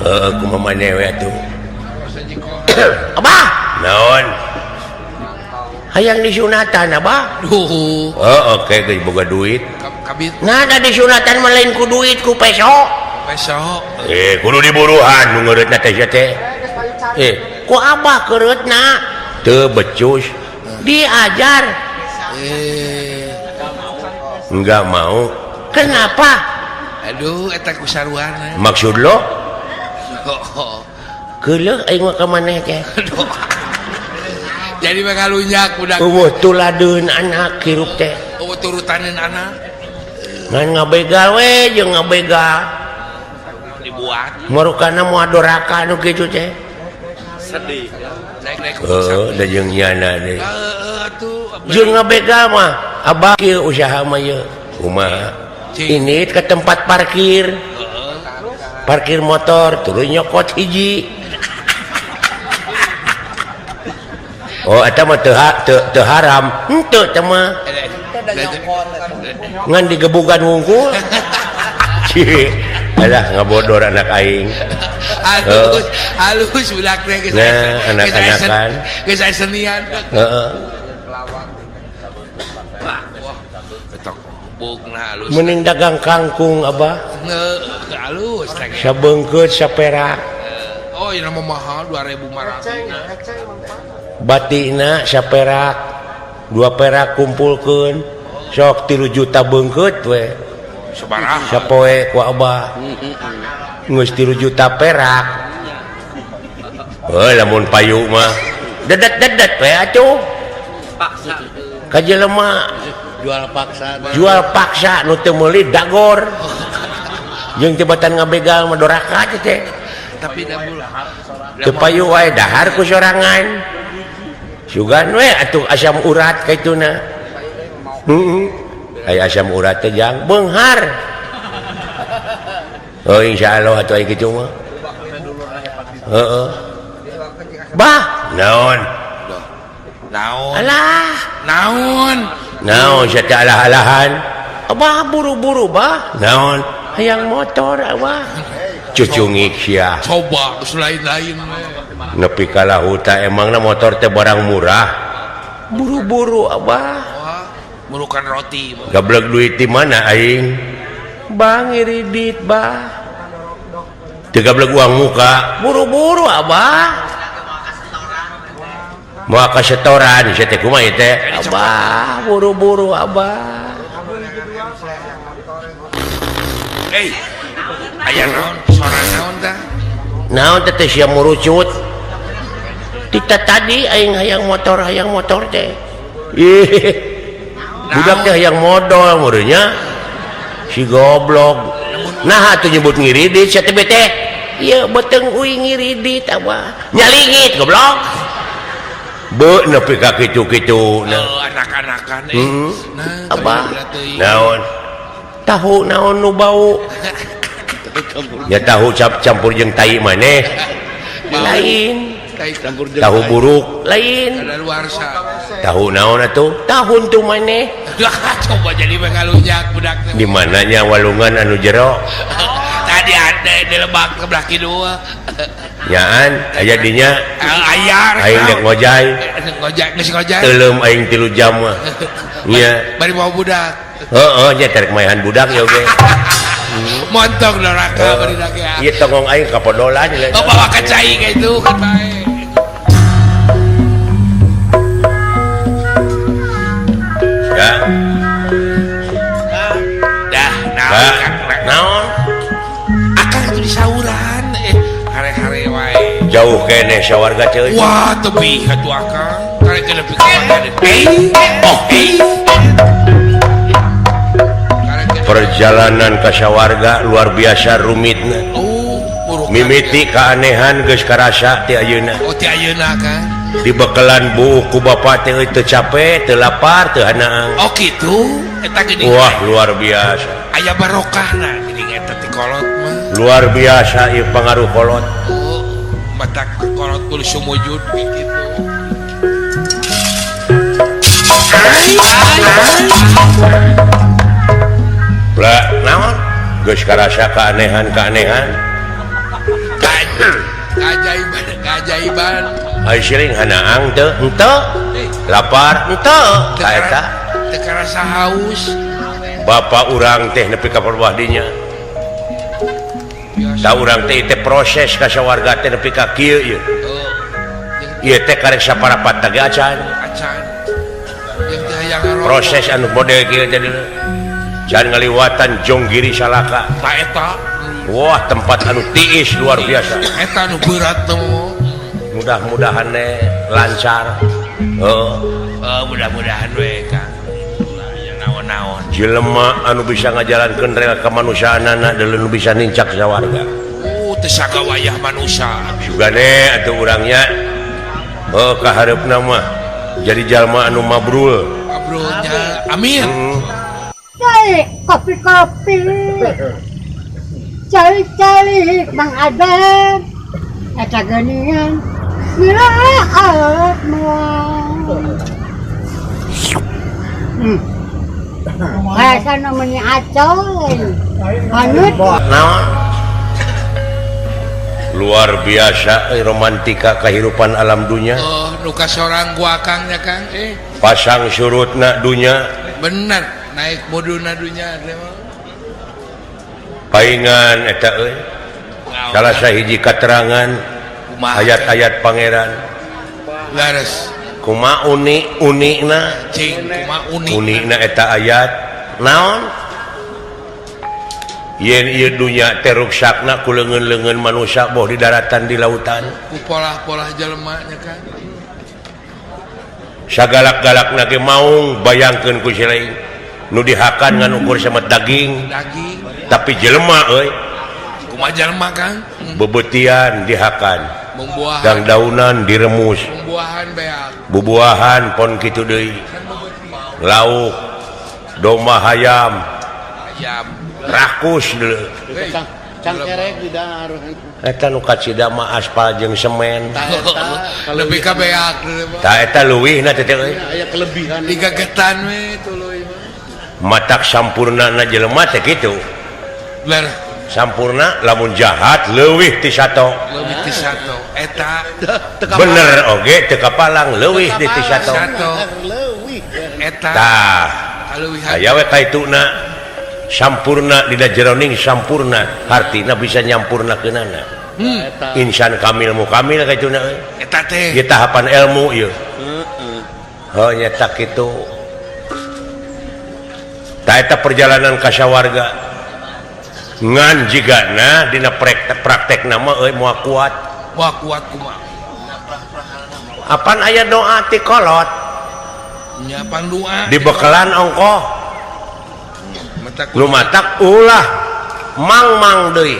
Heeh, kumaha maneh we atuh. Abah, Naon? hayang disunatan abah. Duh. Oh, oke geus boga duit. Kabit Nah, ada disunatan mah lain ku duit ku peso. besok. Kudu diburuhan nu ngeureutna teh teh. Ku abah kereutna Teu becus. diajar. Enggak mau. Kenapa? Aduh eta ku saruana. Maksud lo? Geuleuh aing mah ka maneh teh. Jadi mengalunyak budak. Eueuh tuladeun anak hirup teh. Oh turutanin anak Ngan ngabegal we jeung ngabegal. dibuat. Marukana moal doraka nu kitu teh. Sedih. Naik-naik Heeh, da jeung nyana deui. tuh. Jeung ngabegal mah abah kieu usaha mah ye. Kumaha? Ini ke tempat parkir. Parkir motor turun nyokot hiji. Oh, eta mah teu haram. Henteu teh mah ngan digebugan wungkul. Cih, alah ngabodor anak aing. Halus budak teh geus. Nah, anak-anakan. Geus aya senian. Heeh. Wah, betok bukna halus. Mending dagang kangkung abah. Halus teh. Sabeungkeut saperak. Oh, ini mah mahal 2.500. Batina saperak. 2 perak kumpulkeun. Sok 3 juta beungkeut we. Sabaraha? Sapoe ku abah. Geus 3 juta perak. Lamun payu mah Dedet-dedet we atuh. Paksa. Ka jelema Jual jual paksa paksa. nu teu meuli dagor. Jeung tibatan ngabegal mah doraka teh. Tapi dah bulan. Teu payu wae dahar ku sorangan. Sugan we atuh asam urat kaituna. aya asam urat teh jang. Beunghar. Oh, insyaallah atuh aya kitu mah. Heeh. Bah, Naon? Naon? alah, Naon? Naon sa teh alah-alahan? abah buru-buru bah. Naon? Hayang motor abah. Cucungik sia. Coba geus lain-lain we. Nepi ka lahuta emangna motor teh barang murah. Buru-buru abah. Wah, murukan roti. Gablek duit di mana aing? Bang iridit bah. Teu gablek uang muka. Buru-buru abah. Moal ka setoran sia teh kumaha ieu teh? Abah, buru-buru abah. Aya naon? Soran naon tah? Naon teh sia murucut. Tita tadi aing hayang motor teh. Ih. Budak teh hayang modal meureunnya. Si goblok. Nah atuh nyebut ngiridit sia teh teh. Ieu beteng uing ngiridit abah. Nyalingit goblok. Beuh nepi ka kitu-kituna. Anak-anakan Nah, Abah. Naon? Tahu naon nu bau. Ya tahu campur jeung tai maneh. Lain, Tahu buruk. lain. Ada luar sa. Tahu naon atuh? Tahun tu maneh. Coba jadi mengalunyak budak teh. Di mananya walungan anu jero? Tadi di Lebak sebelah kidul. nyaan aya dinya Aya aing dek ngojay ngojek geus ngojek. teuleum aing 3 jam mah nya Bari bawa budak. heeh nya terek maehan budak ya oge Montong neraka bari dak ya. ieu tongong aing kapodolan Oh, bawa ke cai kayak itu kan baik. ya Dah, naon akang itu di sauran hari-hari wae. jauh kene sawarga teh Wah, tebih atuh akang. Karek kena pikir perjalanan ka sawarga luar biasa rumitna mimiti keanehan geus karasa ti ayeuna Oh, ti ayeuna kan. dibekelan buku bapak teh teu capek teu lapar teu hanaang Oh, gitu. Eta geuning. wah luar biasa Aya barokahna geuning eta ti kolot mah. luar biasa ieu pengaruh kolot Oh, mata kolot kudu sumujud gitu. lah naon geus karasa keanehan Keajaiban. ai siring hanaang teu henteu lapar henteu ka eta Teu karasa haus. bapak urang teh nepi ka perbah dinya da urang teh teh proses ka sawarga teh nepi ka kieu ieu ieu teh karek saparapat teh acan Acan. Yang teh hayang ngarokok. proses anu model kieu jadi jangan ngaliwatan jonggiri salaka Ta eta. wah tempat anu tiis luar biasa Eta nu berat temu. mudah-mudahan lancar Mudah-mudahan we Kang. Yang naon-naon. jelema anu bisa ngajalankeun rel kamanusiaanana deuleu nu bisa nincak sawarga Teu sagawayah manusia. sugane atuh urangnya kahareupna mah jadi jalma anu mabrul Abrulnya. Amin. Cari kopi-kopi, cari-cari Mang Adam, eta geuningan miraat moal. Rasa namanya acoy, hanut. naon luar biasa romantika kehidupan alam dunia Oh, nu ka sorang gua Kangnya Kang. pasang surutna dunia Bener naik moduna dunya teh mah. paingan eta euy salah sahiji katerangan Kumaha ayat-ayat pangeran laras kuma unikna cing kumaha unik. unikna eta ayat naon yen ieu dunya teh ruksakna ku leungeun-leungeun manusia boh di daratan di lautan Ku pola-pola jelema nya Kang. sagalak-galakna ge maung bayangkeun ku sileing nu dihakan ngan ukur semet daging Daging tapi jelema euy kumaha jelema Kang. bebetian dihakan Membuahan. dangdaunan diremus Membuahan beak. bubuahan pon kitu deui lauk domba hayam Ayam. rakus deuleu Cangkerek di harus eta nu kacida mah aspal jeung semen Lebih ka beak teh mah. tah eta leuwihna teh euy aya kelebihan. Digagetan we tuluy mah. matak sampurnana jelema teh kitu Ler sampurna lamun jahat leuwih ti sato leuwih ti sato. Eta bener oge teu kapalang leuwih di ti sato sato. Leuwih. Eta tah kaleuwihan. aya we kaituna sampurna dina jeroning sampurna artina bisa nyampurnakeunana insan kamil mukamil kaituna euy Eta teh ieu tahapan ilmu ieu nyata kitu tah eta perjalanan ka sawarga ngan jigana dina praktekna mah euy moal kuat wah kuat kumaha. apan aya doa ti kolot Nyiapan doa. dibekelan ongkoh Mata lu matak ulah mang deui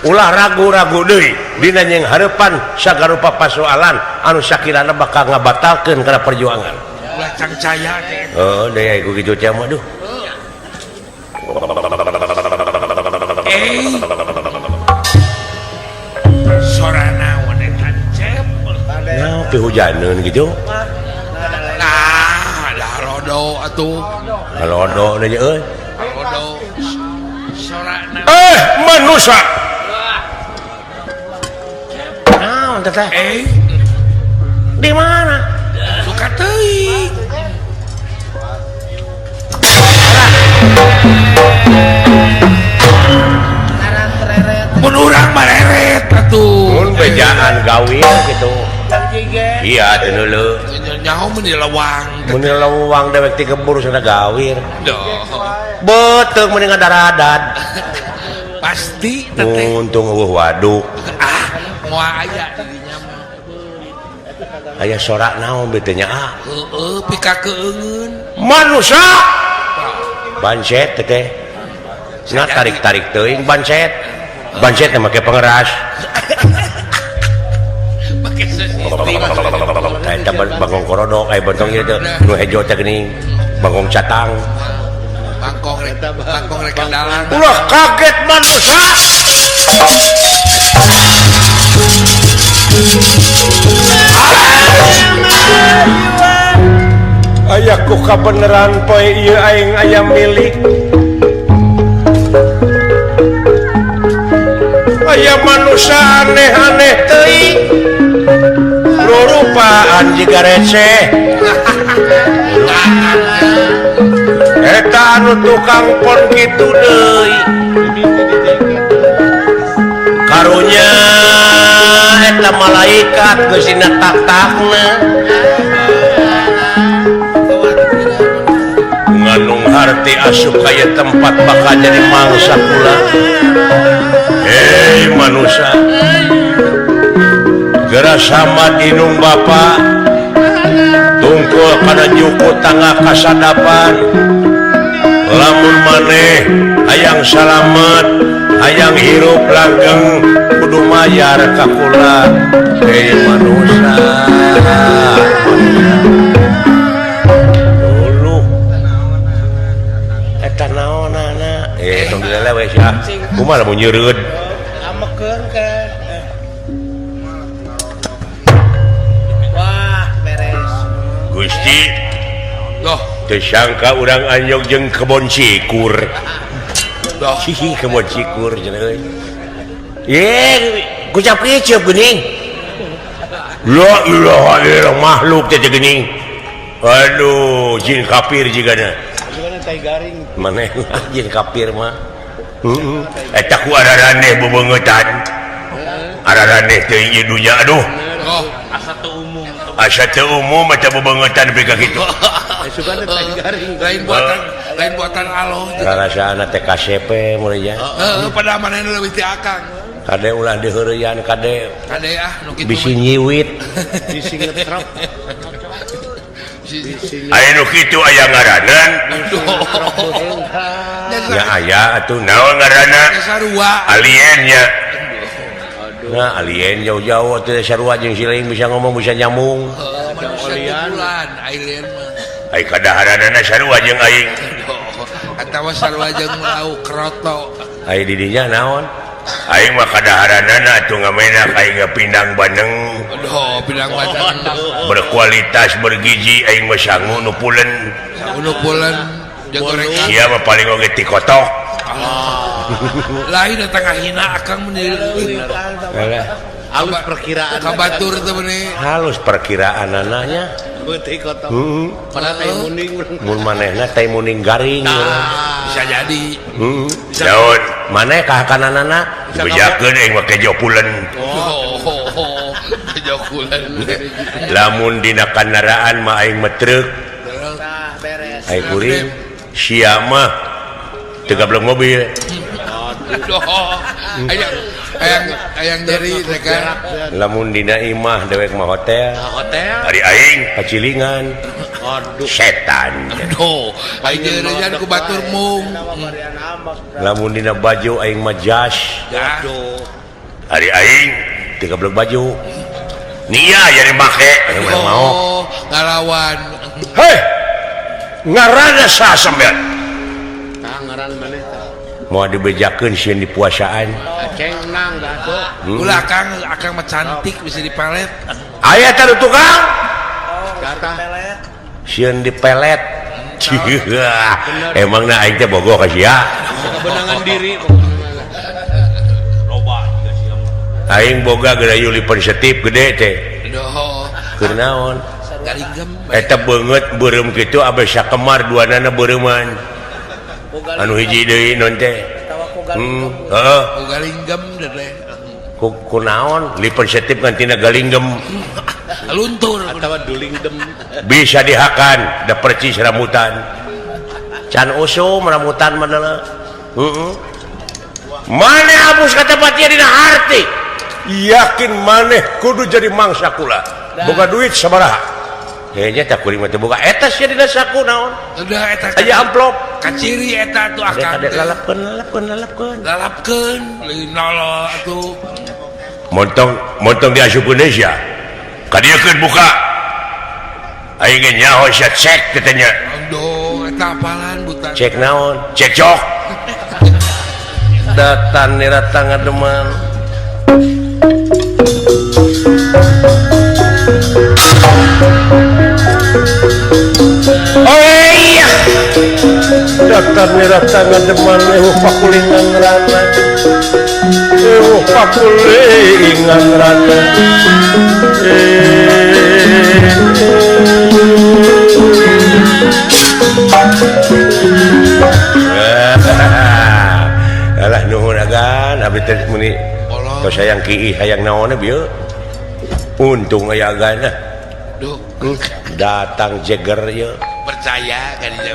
ulah ragu-ragu deui dina nyeng hareupan sagarupa pasoalan anu sakirana bakal ngabatalkeun kana perjuangan ulah cangcaya teh. deui ku kitu teh mah duh Sorana wanita cep. nah pihujaneun gitu Nah, dah rodo atuh. halodo deui euy Rodo. Sorana. manusia naon teh? Eh, Di mana? suka teuing. Mun urang mareret atuh. Mun bejaan gawin gitu. Iya teu neuleuh. Nyaho mun di lawang. Mun leuwang dewek ti keburu sana gawir. Doh. Beteung mending ngadaradad. Pasti teteh. Untung eueuh waduk. Moal aya di dinya mah. Aya sorak naon beu teu nyaa. Heeh, pika keungeun. Manusia. Bancet teh. Cenah tarik-tarik teuing bancet. Bancet teh make pengeras. Make sistem. Eta bangkong korodok aya bentong ieu teh nu hejo teh geuning. Bangkong catang. Bangkong rek dalang. Ulah kaget manusia. Aya ku kabeneran poe ieu aing aya milik. Aya manusia aneh-aneh teuing. Nu rupaan jiga receh. Eta anu tukang pon kitu deui. Karunya eta malaikat geus dina tak-takna. Nganung harti asup kaya tempat bakal jadi mangsa pula. Hei manusia, geura samad inung bapa, tungkul kana nyuku tangga kasadapan. Lamun maneh hayang salamet, hayang hirup langgeng, kudu mayar ka kula. Hei manusia, naonana tong dilelewe sia kumaha mun nyeureud Amekeun ke. Wah, beres. Gusti Doh, teu sangka urang anyog jeung kebon cikur doh. hihi kebon cikur cenah euy ye kucap ieu ceup geuning la ilaha illallah makhluk teh geuning aduh jin kafir jigana Gimana tai garing? maneh jin kafir mah eta ku araraneh bebeungetan araraneh teuing ieu dunya aduh Oh, asa teu umum eta bebeungetan nepi ka kitu Sugana tai garing. lain buatan Allah. rarasana teh KCP mulai ya Pada manehna leuwih ti akang. kade ulah diheureuyan kade Kade nu kitu. bisi nyiwit Bisi ngetrap. aya nu kitu aya ngaranan Dan ya aya atuh naon ngaranna sarua. alien nya nah alien jauh-jauh teh sarua jeung sileing bisa ngomong bisa nyambung Manusia bulan, alien mah. ai kadaharanana sarua jeung aing Atawa sarua jeung lauk kroto. ai di dinya naon aing mah kadaharanana atuh ngamena aing pindang baneng Aduh, bilang badan. berkualitas bergizi aing mah sangu nu pulen Unu pulen jeung gorengan. sia mah paling oge ti kotok Lain tengah hina akang mendiri. Alus perkiraan. Kabatur teh bener. halus perkiraan anaknya Beuti kotong. Padahal tai muning. mun manehna teh muning garing Bisa jadi. daun maneh ka kananana bejakeun aing make jo pulen Oh, jauh bulan. lamun dina kendaraan mah aing metreuk Nah, beres. aing kuring sia mah teu gablek mobil Aduh, ayang dari negara. lamun dina imah dewek mah hotel Hotel. ari aing pacilingan setan Aduh, aing jeung ku batur mung. lamun dina baju aing mah jas Ya. ari aing teu gablek baju nia jadi make aing mah mau Oh, ngalawan. heh ngaranna saha sampean Tah ngaran maneh tah. mau dibejakeun sieun di puasaan Aceng nang dah tuh. Ulah akang mah cantik bisa dipelet. aya teh tukang Kata sieun dipelet Cih, emangna aing teh bogoh ka sia kebenangan diri. aing boga gerayu lipensetip gede teh Doh, keur naon galinggem. eta beungeut beureum kitu abis sakemar duanana beureuman anu hiji deui non teh heeh Ku galinggem deh. ku naon lipensetip gantina galinggem Luntur. Atawa duling dem. bisa dihakan da percis rambutan can usum rambutan mah maneh abus kata batia dina harti yakin maneh kudu jadi mangsa kula boga duit sabaraha kayaknya tak kuring mah teu boga eta sia dina saku naon Udah eta aya amplop kaciri eta tuh akang. kadek lalapkeun Lalapkeun, leuwih nolol atuh. montong diasupkeun deui sia kadiekeun buka aing ge nyaho sia cek tetenya Aduh, eta apalan buta. cek naon cek cok datan nira tangademan oh iya datan nira tangademan pakulingan rana pakulingan rana alah nuhun agan abdi teh muni tos hayang kiih hayang naonna bieu untung aya agan Duh, datang jeger ye percaya kan dia.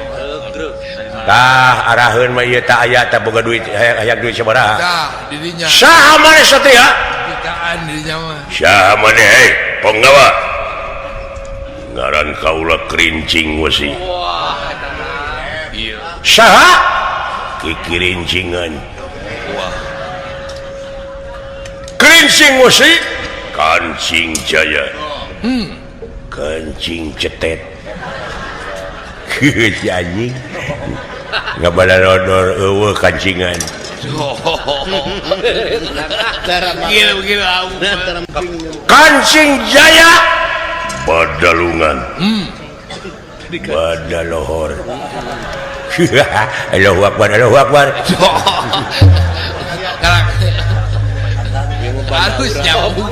tah araheun mah ieu tah aya tah boga duit hayang duit sabaraha Dah, dirinya. saha maneh satya Pikaan dirinya mah. saha maneh hei penggawa ngaran kaula kerincing wesi Iya. saha kikirincingan kerincing wesi kancing jaya kancing cetet si anjing ngabala rodor eueuh kancingan Gila kancing jaya badalungan badalohor Allahu akbar Halus nyambung.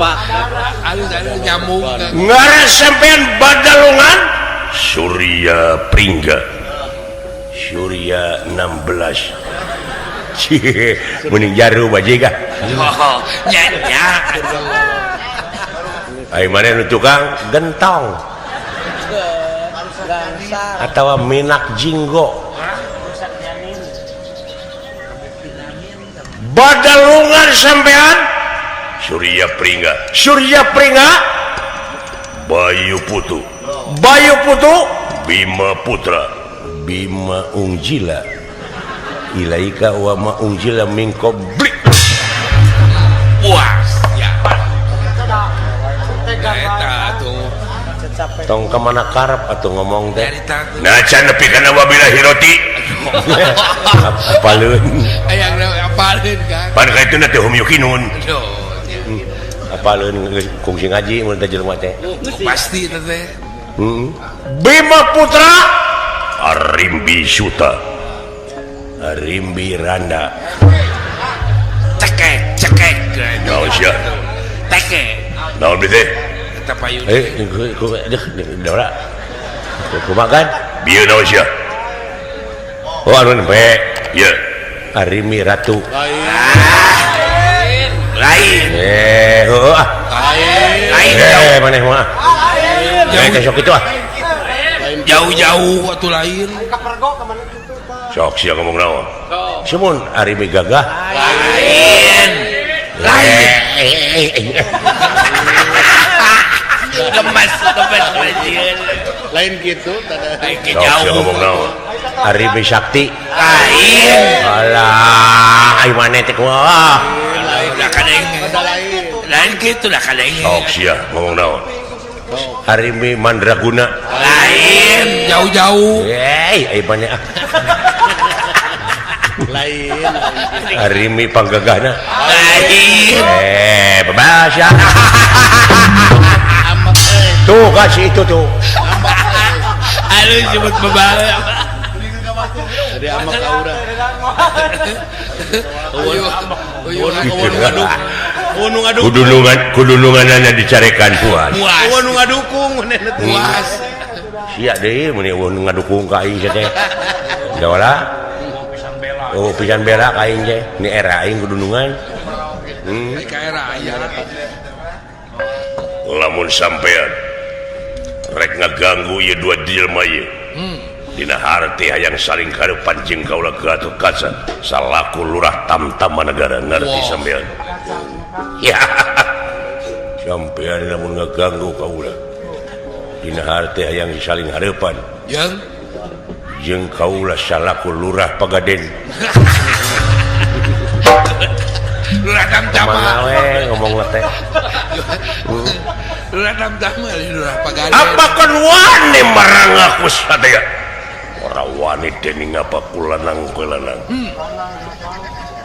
Halus nyambung. ngaran sampean badalungan Surya Pringga Surya 16 mending jaru bajega Nya. ai mana nu tukang gentong atawa minak jinggo badalungan sampean Surya Pringga Bayu Putu Bima Putra Bima Ungjila ilaika wa ma ungjila min qabli Puas. Ya. Eta tuh. tong kemana karep atuh ngomong teh Dari tahu. nah can nepi kana wabillahi roti apaleun Yang apalin kan. pan kaituna teh hum yukinun Duh. apaleun kungsi ngaji mun teh jelema teh Pasti teh. Bima Putra Arimbi Suta Arimbi Randa Cekek. naon sia Teke. naon teh Eta payun. dora kumakan bieu naon sia oh anu nempe ye Arimi Ratu Lain. heuh Lain. maneh mah teh sok kitu ah Jauh-jauh waktu lain. sok sia ngomong naon simun Arimi Gagah Lain. Gemes anjir. Lain gitu Lain ke sok sia jauh. ngomong naon Arimi Sakti Lain. alah ai maneh teh wah Udah kadang. Lain gitu lah kadang. sok sia ngomong naon Arimi Mandraguna Lain. Jauh-jauh. ai maneh ah lain. Arimi Panggagahna Lain. bebas ya tuh kasih itu tuh Halus sebut bebal. Dari amak aura. Nu ngaduk. kudununganana dicarekan puas Nu ngadukung manehna teh. Puas. sia deui mun nu ngadukung ka aing teh jawala oh pisan bela ka aing teh ni era aing kudunungan Kayak raya. lamun sampean rek ngaganggu ieu dua jelema ieu dina harti hayang saling karepan jeung kaula Gatot Kaca salaku lurah Tamtam Managara ngarti sampean ya sampean lamun ngaganggu kaula dina harti hayang saling hareupan Yang jeung kaula salaku lurah Pagaden Lurah Tamtam. mana we ngomong teh Lurah Tamtam Lurah Pagaden. apa kan wani marang aku sadaya ora wani dening apa kulanang kulanang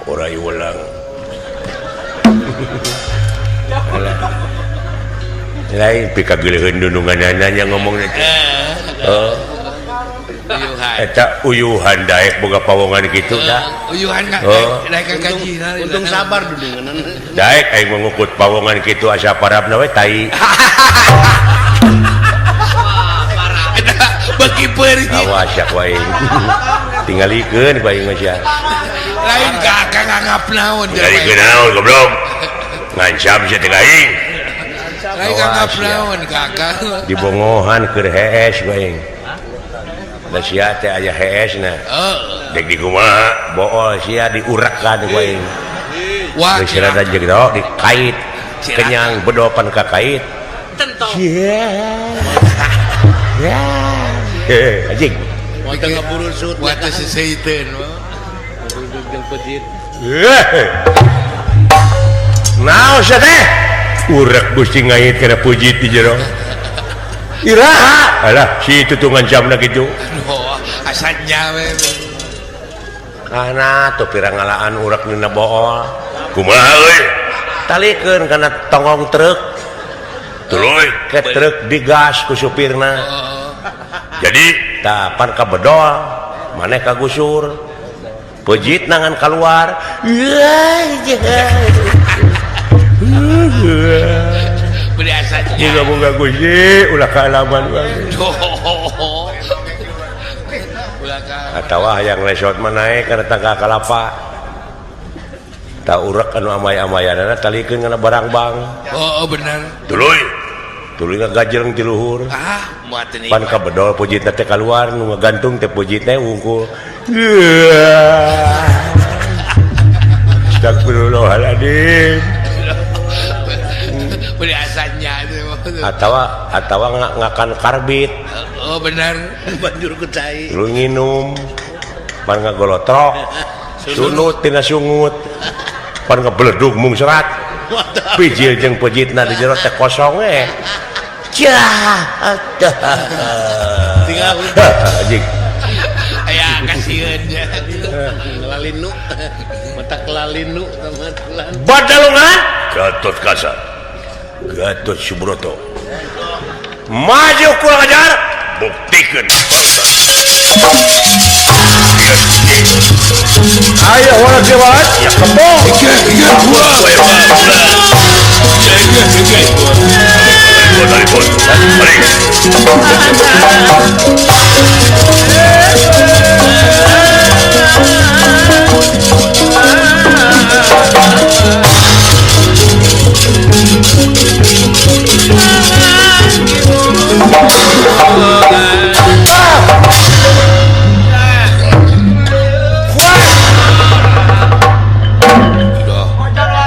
ora iwelang lain pikageuleun dununganana nya ngomong teh Uyuhan. eta uyuhan daek boga pawongan kitu dah Uyuhan ka naik gaji. Untung sabar dudungan. daek aing mengukut pawongan kitu asa parabna we tai Bagi pergi. awas yak wae tinggalikeun ku aing mah sia Lain kakak nganggap naon. dari kenaon goblok ngancam sia teh aing Lain nganggap naon kakak. dibongohan keur hees ku aing da sia teh aya heesna dek di kumaha bool sia diurekkan ku aing Wah. geus rada jegdok dikait kenyang bedopan ka kait ya anjing Kita ngaburu sut. Buat seseiten. Duduk jeung pejit. naon sia teh urek gusti ngait kana pujit di jero iraha alah si tutungan jamna kitu Oh, asalnya we. kana tuh pirang ngalaan urek nina bool kumaha euy talikeun kana tongong truk tuluy ke truk digas ku supirna jadi tah pan ka bedol maneh ka gusur pejit nangan keluar Beri asalnya. moga-moga gusti ulah kaalaman Oh. Ulah ka. atawa hayang lesot manae kana tangga kalapa tak urek anu amay-amayanana talikeun kana barang bang Oh, benar. tuluy tuluy ngagajeleng ti luhur Muat ini. pan ka bedol pujitna teh kaluar nu ngagantung teh pujitna wungkul Astagfirullahaladzim Beri asalnya itu. atawa ngakan karbit Oh, benar. Banjur ku cai. lu nginum pan ngagolotrok sunut tina sungut pan ngebledug mung serat pijil jeung pejitna di jero teh kosong Tinggal anjing Aya kasihan ya. ngelalinu. Mata kelalinu sama telan. badalungan Gatot Kaca Gatot Subroto maju kurang ajar buktikeun ayo orang jawab ya kembang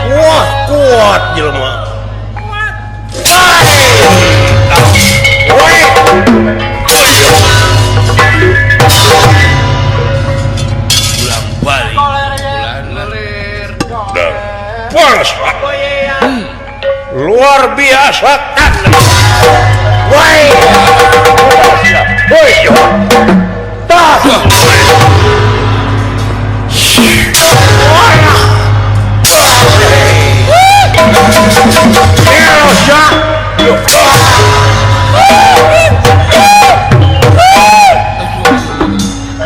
wah kuat jelema Bulan balik. Bulan lelir. dan bangsa luar biasa woi woi tah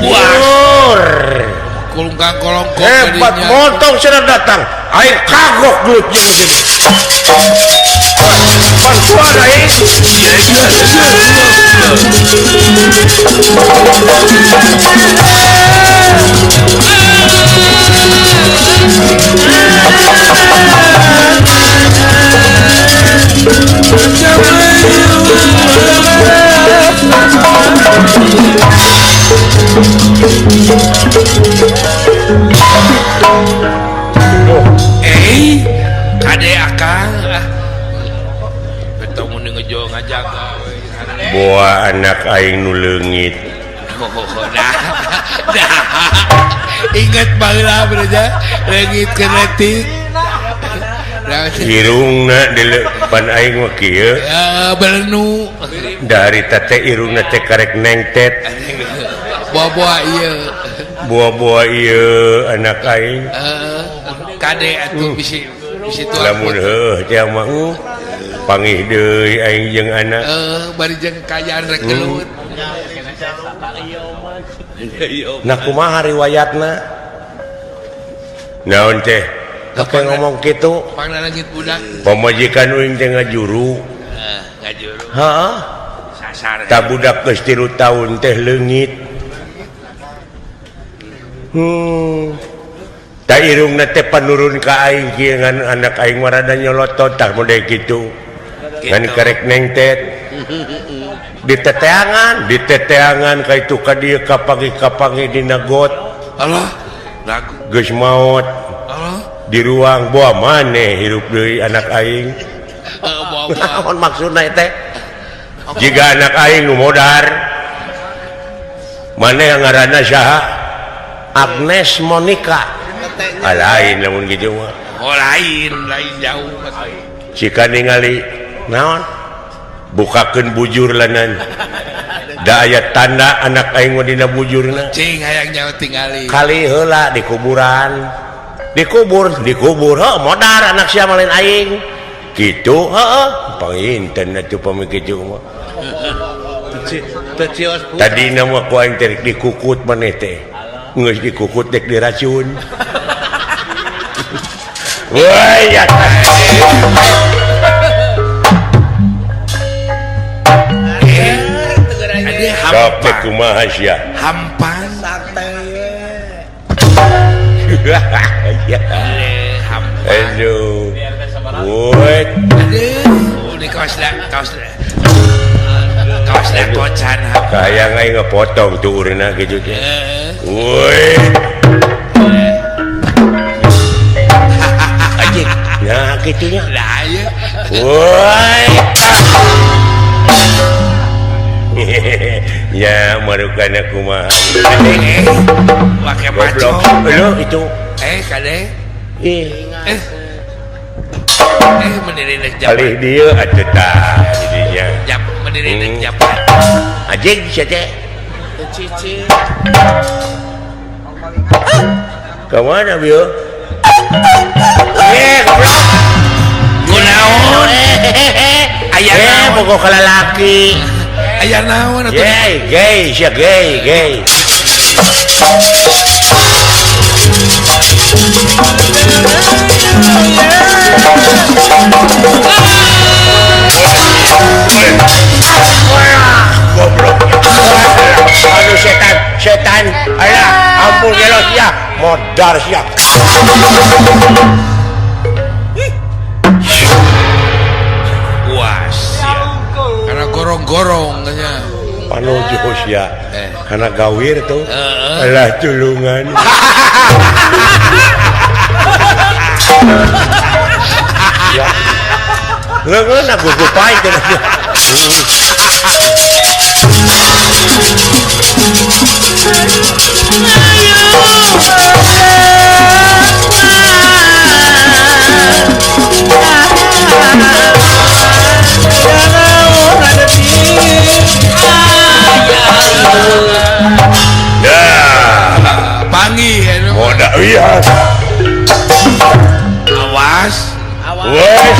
Wah. tunggang kolongkong hebat jadinya. motong sudah datang air kagok gelut jeung pan suara kade akang ketemu nih ngejo ngajak buah anak aing nu leungit dah inget baheula benernya leungit kenetik irungna di depan aing mah kieu belenu dari tete irungna teh karek nengtet buah-buah ieu buah-buah ieu anak aing kade atuh bisi tuh lamun heuh teh mah pangih deui aing jeung anak bari jeung kayaan rek gelut nah kumaha riwayatna naon teh Kakek ngomong gitu pangna langit budak pamajikan uing teh ngajuru ngajuru heeh sasar ta budak geus 3 taun teh leungit ta irungna teh panurun ka aing kieu ngan anak aing marada nyolotot tah model kitu ngan karek nengtet diteteangan ka itu ka dieu kapangi dina got Allah lagu geus maot Allah di ruang boa maneh hirup deui anak aing naon maksudna teh jiga anak aing nu modar maneh ngaranna saha Agnes Monica lain lamun kitu mah lain jauh cika ningali naon bukakeun bujur lanan da aya tanda anak aing mah dina bujurna cing hayang nyawa tingali kali heula di kuburan dikubur heuh modar anak sia lain aing kitu heuh panginten atuh pamikir mah tadi nama ku aing teh dikukut maneh teh geus dikukut dek diracun wah ya Sampai kumaha sia hampan aduh woi ini kaos kocan kayak ngai ngepotong tuh urina gitu teh woi anjing nah gitunya lah ya woi ya marukana kumaha pakai maco lo itu kade mendiri nek kali jabat dia atuh tah jadinya jam mendiri nek jabat anjing sia teh cici kemana bio goblok kunaon aya naon pokok kalalaki aya naon atuh gay sia gay goblok aduh setan alah ampun gelos ya modar sia puas ya karena gorong-gorong katanya panuju sia kana gawir tuh alah tulungan ya leungeun aku kupai teh panggih moda iya awas wes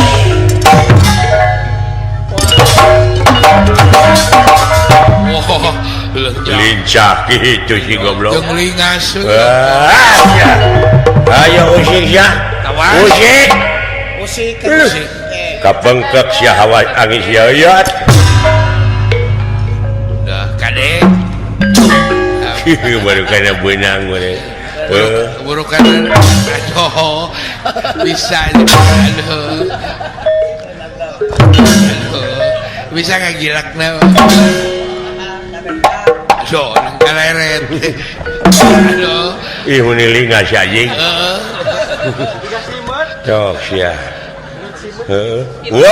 wow lincah gitu sih goblok. Jeung lingas. Ayo usik ya. Usik. Musik Kapengkek sia hawa angin sia ayat. Dah kade. Baru kana benang we. Buru kan aduh bisa aduh. Bisa ngagilakna. So, kaleret. Aduh. Ih meniling si anjing. Cok sia. Woi,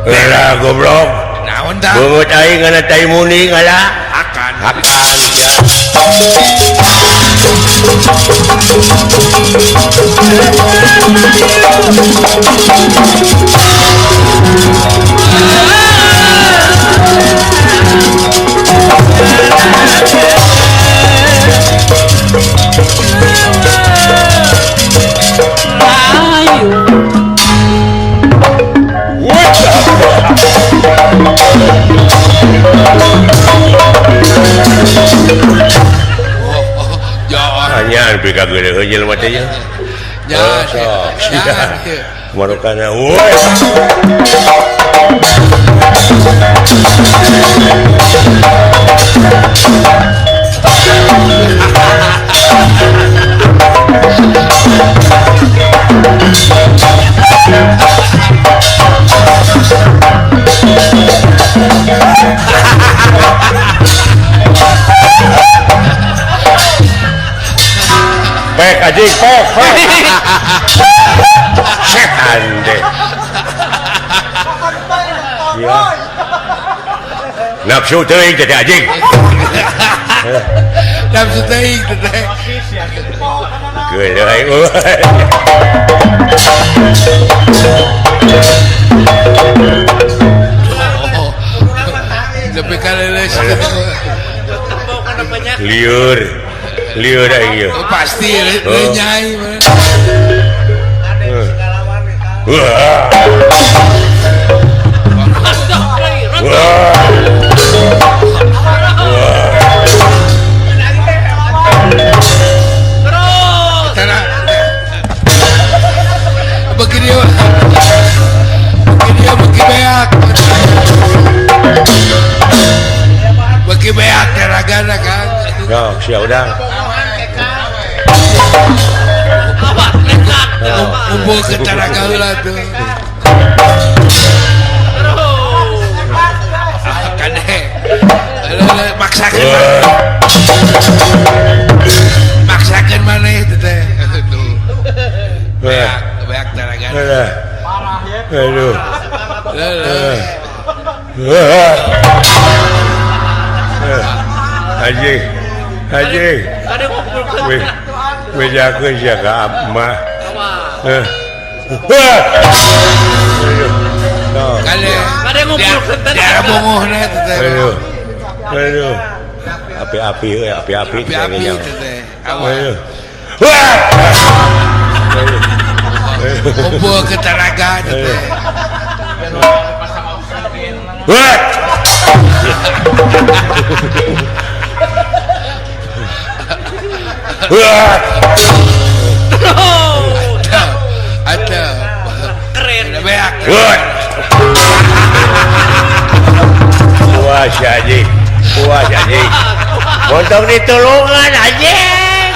Lah goblok. Naon tah? Beungeut aing ngana tai muning ala. Akan. Ya. Anyaan pika gede heujeul mah teh nya. Jangan. Marukana woi. Pek anjing pek. Setan deh. Ya. Nafsu teuing teh anjing. Nafsu teuing teh. Geuleuh euy. Lebih kaleles. Liur aing ieu. Pasti nyai. Begini beak. Bagi beak teragana kan. Yo, sia udang. Kumpul ke taraga heula tuh. Kade. Maksakeun maneh teh teh. Tuh. Beak taraga. Aduh. Anjing. Bejakeun sia ka Abmah. Kade ngumpulkeun teh. Dia bongohna teh. Aduh. Api-api euy, api-api teh. Aduh. Kumpul ke taraga teh. Ada keren beak. Puas anjing. Montong ditulungan anjing.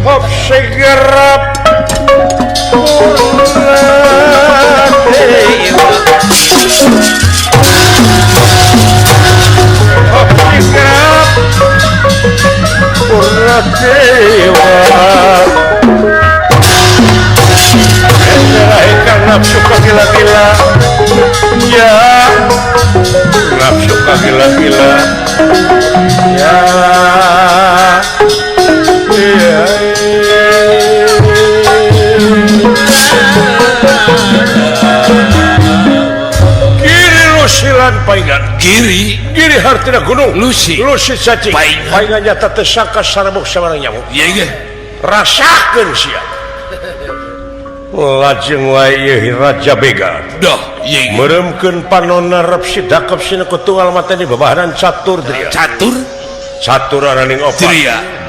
Hop segerap Purnadewa nafsu kagila-gila ya silan paingan Giri giri hartina gunung Lusi cacing Paingan. paingan nyata teu sangka sarabok sabarang nyamuk iya ge rasakeun sia lajeng wae Raja Bega dah iya ge meremkeun panonna rep sidakep sina kutunggal mata di babahanan catur dria catur araning opat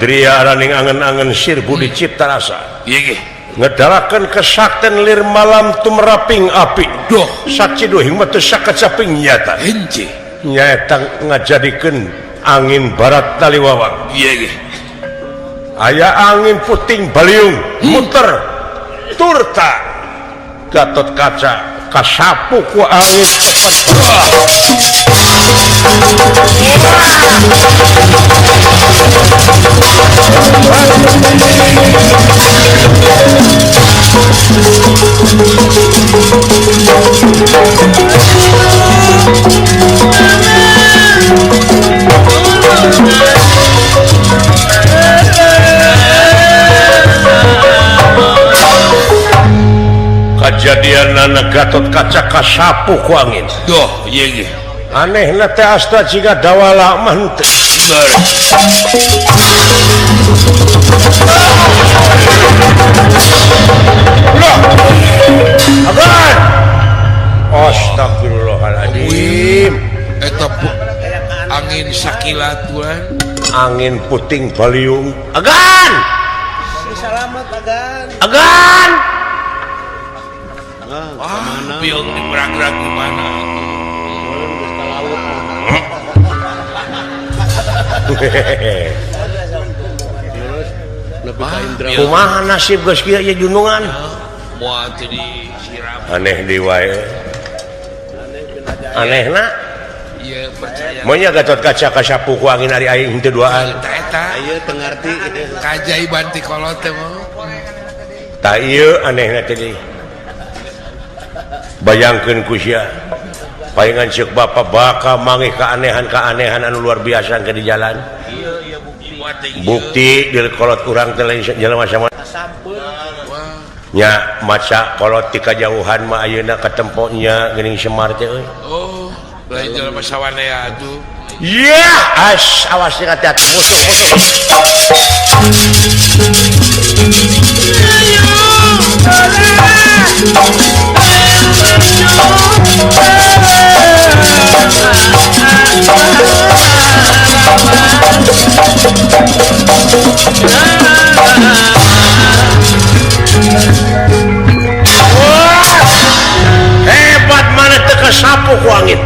dria araning angen-angen sir budi cipta rasa iya ge ngedalakan kesakten lir malam tumeraping api doh sacido hingga teu sakacaping nyata hence nyata ngajadikeun angin barat taliwawang iya ge aya angin puting baliung muter turta Gatot Kaca kasapu ku angin kejadian anak Gatot Kaca kasapu ku angin doh iya ge anehna teh asta jiga dawala manteu agan astagfirullahaladzim eta angin sakilatuan angin puting baliung agan Selamat agan. agan biung diberang-gerang gimana Lebih ka Indra. kumaha nasib geus kieu ye junungan moal teu disiram aneh di wae anehna iya percaya monya Gatot Kaca kasapu ku angin ari aing henteu duaan eta Ayo teu ngarti. kajaiban ti kolot teh mah tah ieu anehna teh deui bayangkeun ku sia paingan ceuk bapa baka mangih keanehan anu luar biasa ke di jalan bukti di kolot urang teh lain jelema sama nya maca kolot ti kajauhan mah ayeuna katempo nya geuning Semar teh euy oh lain jelema sawanea atuh yeah awas hati-hati musuh hebat mana teu kasapu ku angin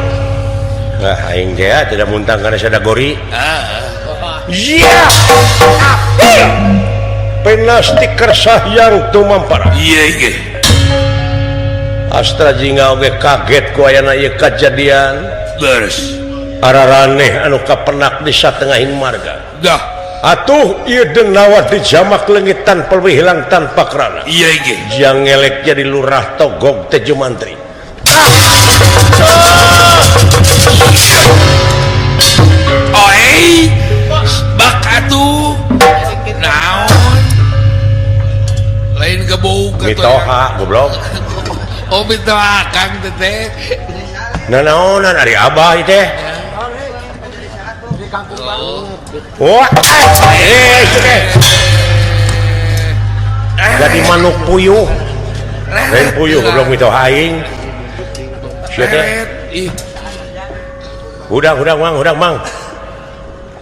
aing teh tidak muntang karena sada gori iya penastik kersah yang tumampara iya ge Astra jingga oge kaget ku ayana ieu kajadian beres araraneh anu kapenak di satengahing marga dah atuh ieu denawa dijamak leungitan pelwi hilang tanpa kerana iya ge jang ngelek jadi lurah togog teh Jumantri oi bak atuh naon lain gebau mitoha goblok oh mitoha kang teh nanaonan ari abah ieu teh wah jadi manuk puyuh lain puyuh goblok mitoha aing sia teh ih udang mang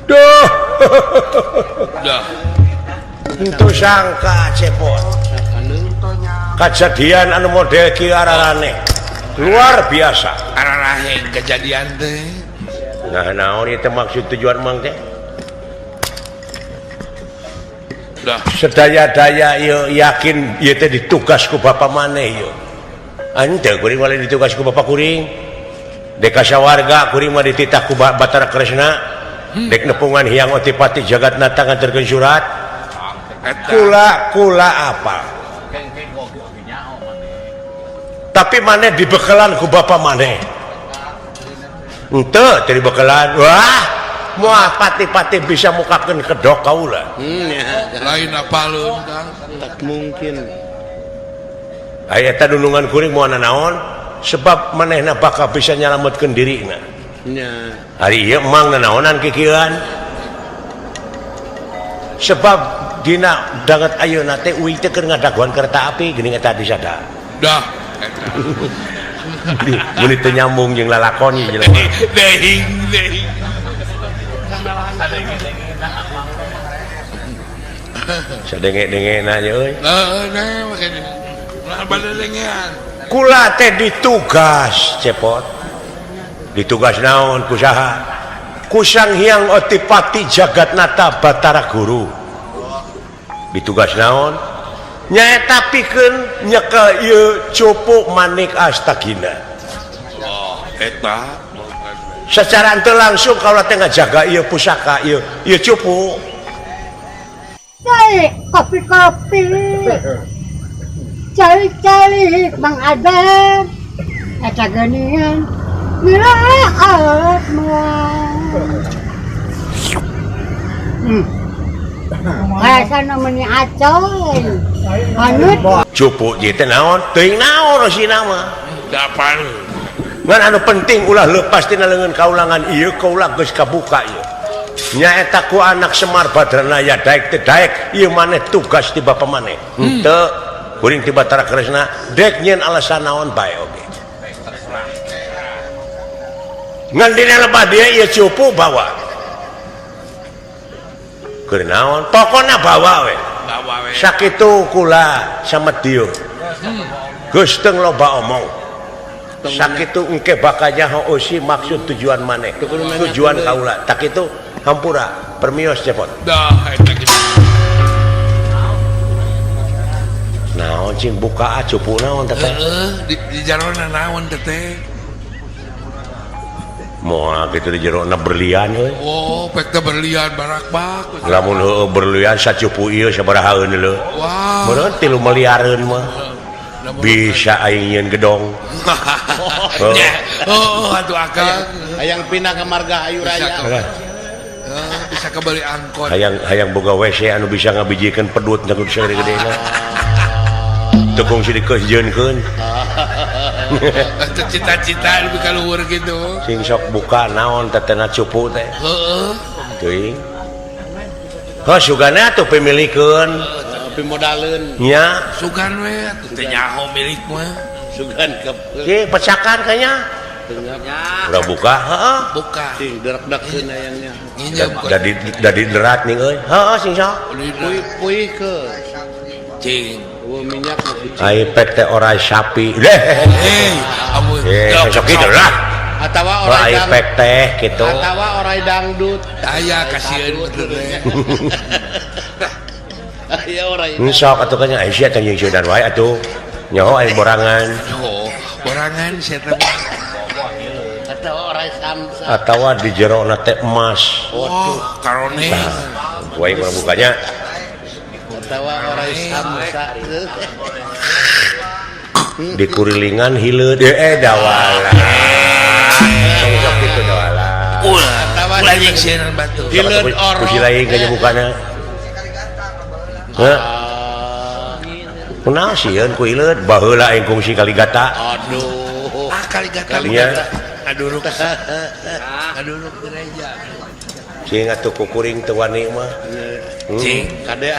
duh dah itu sangka cepot kejadian anu model kieu ararane luar biasa araraheng kejadian teh nah naon ieu teh maksud tujuan mang teh dah sedaya-daya ieu yakin ieu teh ditugas ku bapa maneh ieu henteu kuring wali ditugas ku bapa kuring dek kasawarga kuring mah dititah ku Batara Kresna dek nepungan hiang otipati jagat nata nganterkeun surat kula apa tapi maneh dibekalan ku bapa maneh henteu teu dibekalan wah moal pati-pati bisa mukakeun kedok kaula lain apaleun Kang Tak mungkin. aya eta dunungan kuring moal naon sebab manehna bakal bisa nyalametkeun dirina nya hari ieu emang nanaonan kikieuan sebab dina danget ayeuna teh uing teh keur ngadaguan kereta api geuning eta disada dah mun teu nyambung jeung lalakon jelema dehing sadenge-dengena nya euy nah makanya badalengean kula teh ditugas cepot ditugas naon ku saha ku Sang Hyang Otipati Jagatnata Batara Guru ditugas naon nyaeta pikeun nyekel ieu cupu Manik Astagina eta secara teu langsung kaula teh ngajaga ieu pusaka ieu cupu Cari kopi-kopi. Cari-cari Mang Adam. Eta geuningan miraat moal. Rasana meni acoy. Hanut cupu ieu teh naon teuing naon sina mah dapan ngan anu penting ulah leupas tina leungeun kaulangan ieu kaula geus kabuka ieu nyaeta ku anak Semar Badranaya daek teh daek ieu maneh tugas ti bapa maneh henteu kuring ti Batara Kresna dek nyeun alasan naon bae oge ngan dina lebah dia ieu cupu bawa keur naon pokona bawa we sakitu kula samedio geus teu loba omong sakitu engke bakal nyaho osi maksud tujuan maneh tujuan kaula tak itu hampura permios cepot dah eta geus naon cing buka cupu naon teteh di jarona naon teteh moal kitu di jerona berlian euy oh pek teh berlian barak-bak lamun heueuh berlian sacupu ieu sabaraha heula wah meureun 3 miliareun mah bisa aing nyeun gedong oh atuh akang hayang pindah ke Marga Ayu Raya bisa kembali angkot hayang boga WC anu bisa ngabijikeun pedut nya kudu sagede-gedena teu kungsi dikejeunkeun itu cita-cita lebih kaluhur gitu sing sok buka naon tetena cupu teh heeh teuing sugana atuh pemilikeun pimodaleun nya sugan we atuh teh nyaho milik mah sugan ke ki pecakan kayaknya udah buka heeh buka sing derak-derakkeun hayangnya nginjem dari derat nih euy heeh sing sok puih ke cing minyak ai pek teh orai sapi amun sok kitu lah atawa orai pek teh kitu atawa orai dangdut aya kasieun bener aya orai sok atuh kanya ai sia teh jeung sudan wae atuh nyaho ai borangan oh borangan setan atawa orai samsa atawa di jerona teh emas oh karone wae kurang bukanya atawa orai samsa di kurilingan hileud dawala sok kitu dawala ulah jeung sieun batu hileud oro kusi lain kanya bukana heh kunaon sieun ku hileud baheula aing kungsi Kaligata aduh Kaligata Iya. aduruk gereja sing atuh kukuring teu wani mah cing kade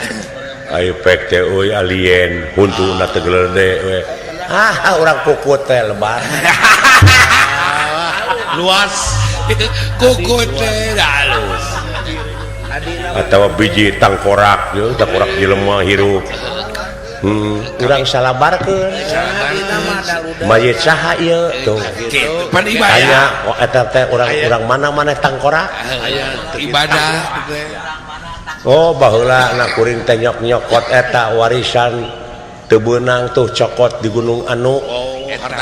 ayo pek teh euy alien huntuna teu gelede we urang pukut teh lebar luas kukut teh halus atawa biji tangkorak ye tangkorak jelema hirup urang salabarkeun mayit saha ieu tuh kitu pan ibadah tanya eta teh urang mana maneh tangkorak ibadah teh oh baheula na kuring teh nyok-nyokot eta warisan teu beunang tuh cokot di Gunung Anu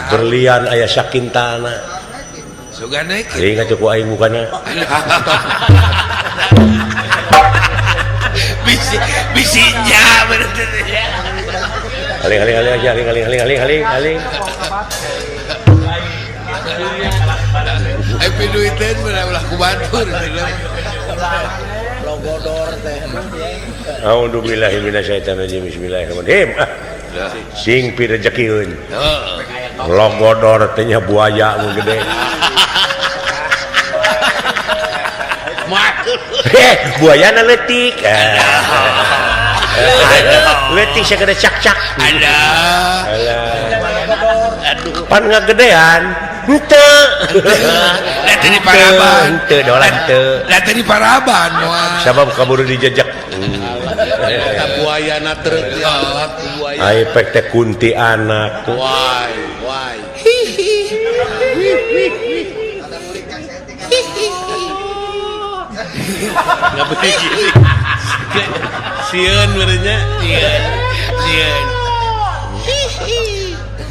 berlian aya sakintana sugana ingat ku aing mukana bisinya bener haling ai piduiteun belah ku batur logodor teh A'udzubillahi minasyaitonir rajim bismillahirrahmanirrahim sing pi rezekieun heeh logodor teh buaya nu gede. Buayana leutik. Leutik sagede cak-cak. Aduh. Pan ngagedean henteu. Da tadi paraban. Henteu dolan henteu. Da tadi paraban moal. Sabab kaburu dijejak. Eta buayana truk ya. Buaya. Ai pek teh kunti anak. Why? Nggak begini. Sieun benernya. Sieun.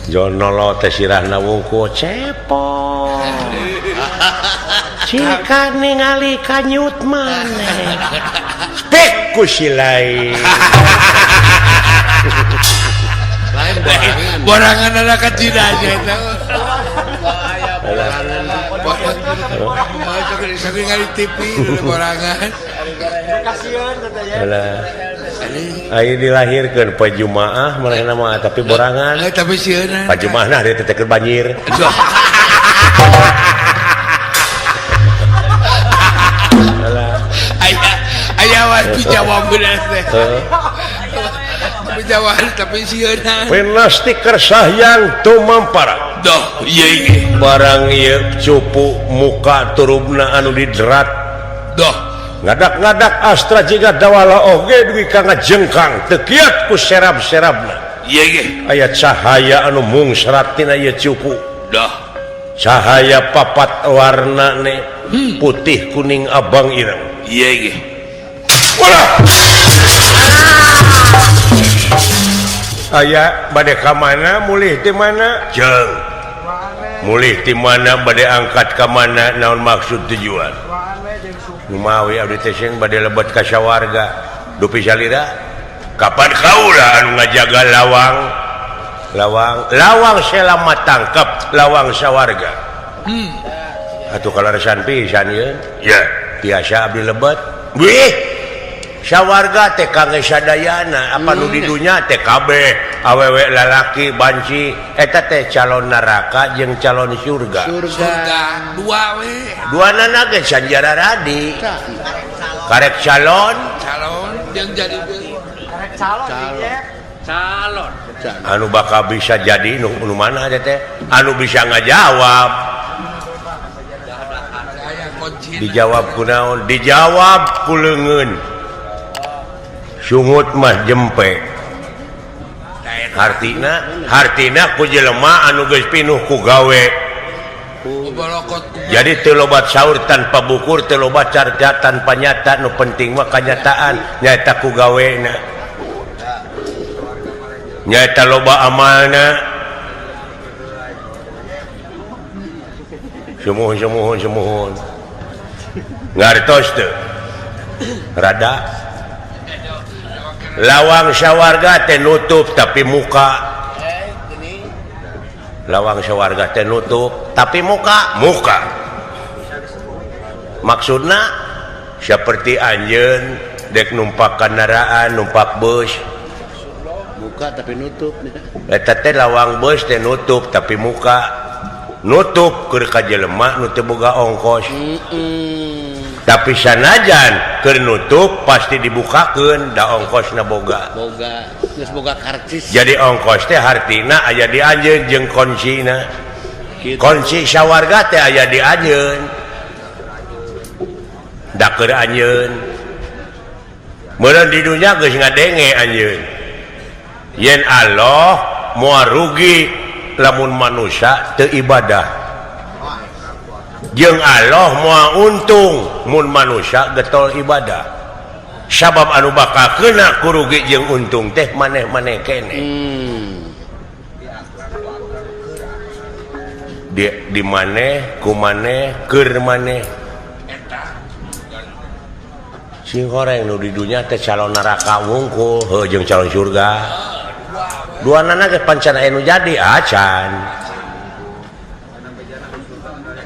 Jonolo teh sirahna wungkul cepot. Cika ningali kanyut maneh. Spek ku si lain. Lain borangan. Borangan ada kacidanya eta. Sering kali TV borangan. Ayo dilahirkeun poe Jumaah manehna mah tapi borangan. Tapi sieuna. Pa Jumaah nah dia teh keur banjir. Aya wae jawab bener teh. Jawab tapi sieuna. Penasti kersah yang tumampara. Doh, ieu Barang ieu cupu muka turubna anu diderat. Doh, Ngadak-ngadak astra jiga dawala oge duwi ka ngajengkang teu kiat ku serab-serabna. ieu Aya cahaya anu mung serat tina ieu cupu. Doh, Cahaya papat warna ne putih kuning abang ireng. ieu Aya bade ka mana mulih ti mana jeung mulih ti mana bade angkat ka mana naon maksud tujuan Numawi abdi teh sing bade lebet ka sawarga dupi salira kapan kaula anu ngajaga lawang selamat tangkap lawang sawarga atuh kalaresan pisan ieu ya tiasa abdi lebet wih sawarga teh kangge sadayana apa nu di dunya teh kabeh awewe lalaki banci eta teh calon neraka jeung calon surga surga dua we. duanana ge sanjara radi karek calon Yang jadi Calon. anu bakal bisa jadi nu mana teh anu bisa ngajawab saya kunci. dijawab kunaon dijawab ku leungeun sungut mah jempe hartina ku jelema anu geus pinuh ku gawe Bolokot jadi teu loba saur tanpa bukur teu loba carita tanpa nyata nu penting mah kanyataan nyaeta ku gawena nyaeta loba amalna sumuhun ngartos teu rada lawang sawarga teh nutup tapi muka lawang sawarga teh nutup tapi muka maksudna seperti anjeun dek numpak kendaraan numpak bus Buka tapi nutup. eta teh lawang bus teh nutup tapi muka nutup keur ka jelema nu teu boga ongkos tapi sanajan keur nutup pasti dibukakeun da ongkosna boga Geus boga karcis. jadi ongkos teh hartina aya di anjeun jeung kuncina Gitu. kunci sawarga teh aya di anjeun da keur anjeun meureun di dunya geus ngadenge anjeun yen Allah moal rugi lamun manusia teu ibadah jeung Allah moal untung mun manusia getol ibadah sabab anu bakal kena ku rugi jeung untung teh maneh-maneh keneh di maneh ku maneh keur maneh sing goreng nu di dunya teh calon neraka wungkul heuh jeung calon surga duanana ge pancan aya nu jadi acan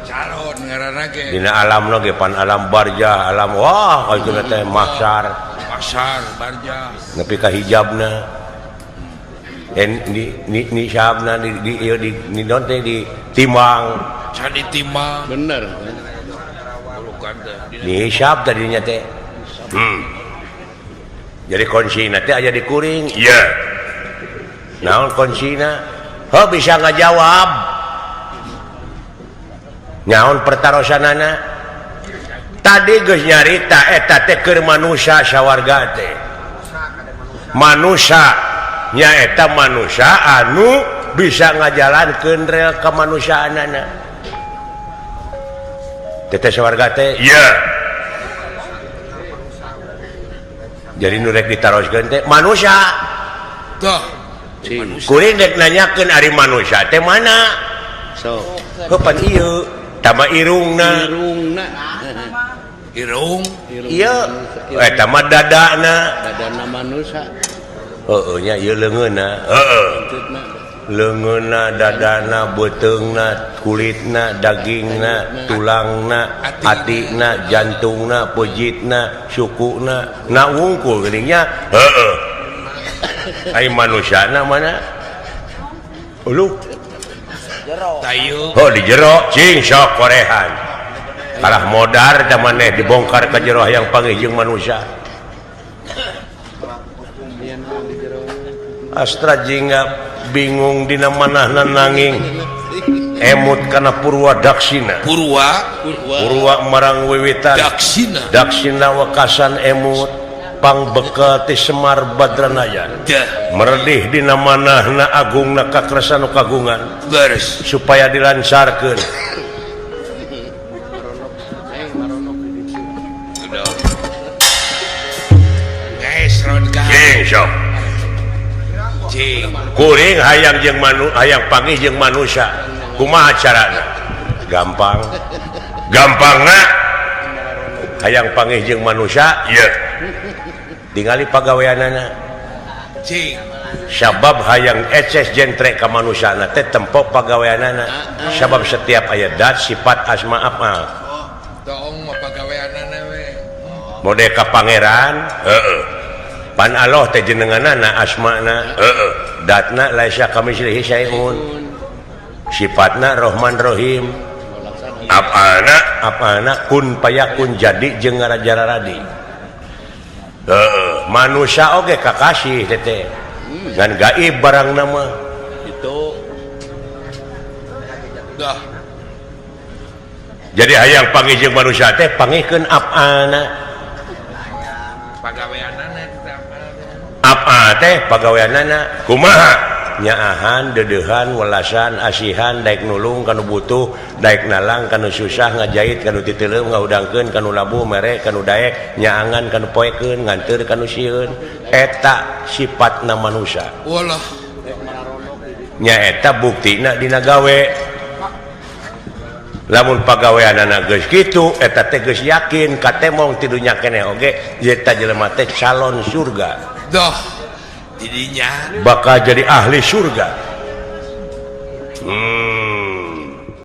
calon ngaranna ge dina alamna ge pan alam barzah alam wah kaituna teh mahsyar pasar barja. nepi ka hijabna ni sabna di non teh di timbang Can ditimbang. Bener. Bukan teh. ni hisab tadinya teh jadi konsina teh aya di kuring iya naon konsina bisa ngajawab nyaon pertarosanana tadi geus nyarita eta teh keur manusia sawarga teh manusia nyaeta manusia anu bisa ngajalankeun rel kemanusiaanana teh sawarga teh iya jadi nurek ditaroskeun teh manusia Tuh. kuring dek nanyakeun ari manusia teh mana So, heupan ieu tama irungna irungna. Irung. iya eta mah dadana Dadana manusia. heueuh nya ieu leungeunna heueuh Maksudna leungeunna dadana beteungna kulitna dagingna tulangna atina jantungna pejitna sukuna na wungkul geuning nya heueuh ai manusiana mana ulu Tayu. oh di jero cing sok korehan kalah modar da maneh dibongkar ka jero yang panggih jeung manusia astra jingga bingung dina manahna nanging emut kana purwa daksina purwa marang wiwitan daksina wakasan emut pangbekel ti Semar Badranaya meredih dina manahna agungna kakresan kagungan Beres. supaya dilancarkeun Guys, ron ka. cing sok Cing. kuring hayang panggih jeung manusia kumaha carana gampang gampangna hayang panggih jeung manusia ieu tingali pagaweanana Cing. sabab hayang eces jentre ka manusiana teh tempo pagaweanana sabab setiap aya dat sifat asma apa Toong mapagaweanana we. mode ka pangeran heeh pan Allah teh jenenganana asmana heeh datna laisa kamislihi syai'un sifatna Rahman Rahim apana kun payakun jadi jeung ngarajararadi manusia oge kakasih teh ngan gaib barang nama itu Dah. jadi hayang panggih jeung manusia teh panggihkeun apana Pagaweanana kita apa teh pagaweanana kumaha nyaahan dedehan welasan asihan daek nulung kanu butuh daek nalang kanu susah ngajait kanu titeuleum ngaudangkeun kanu labuh mere kanu daek nyaangan kanu poekeun nganteur kanu sieun eta sifatna manusia Walah. nyaeta buktina dina gawe lamun pagaweanana geus kitu eta teh geus yakin katemong ti dunya keneh oge eta jelema teh calon surga Dah. Didinya. bakal jadi ahli surga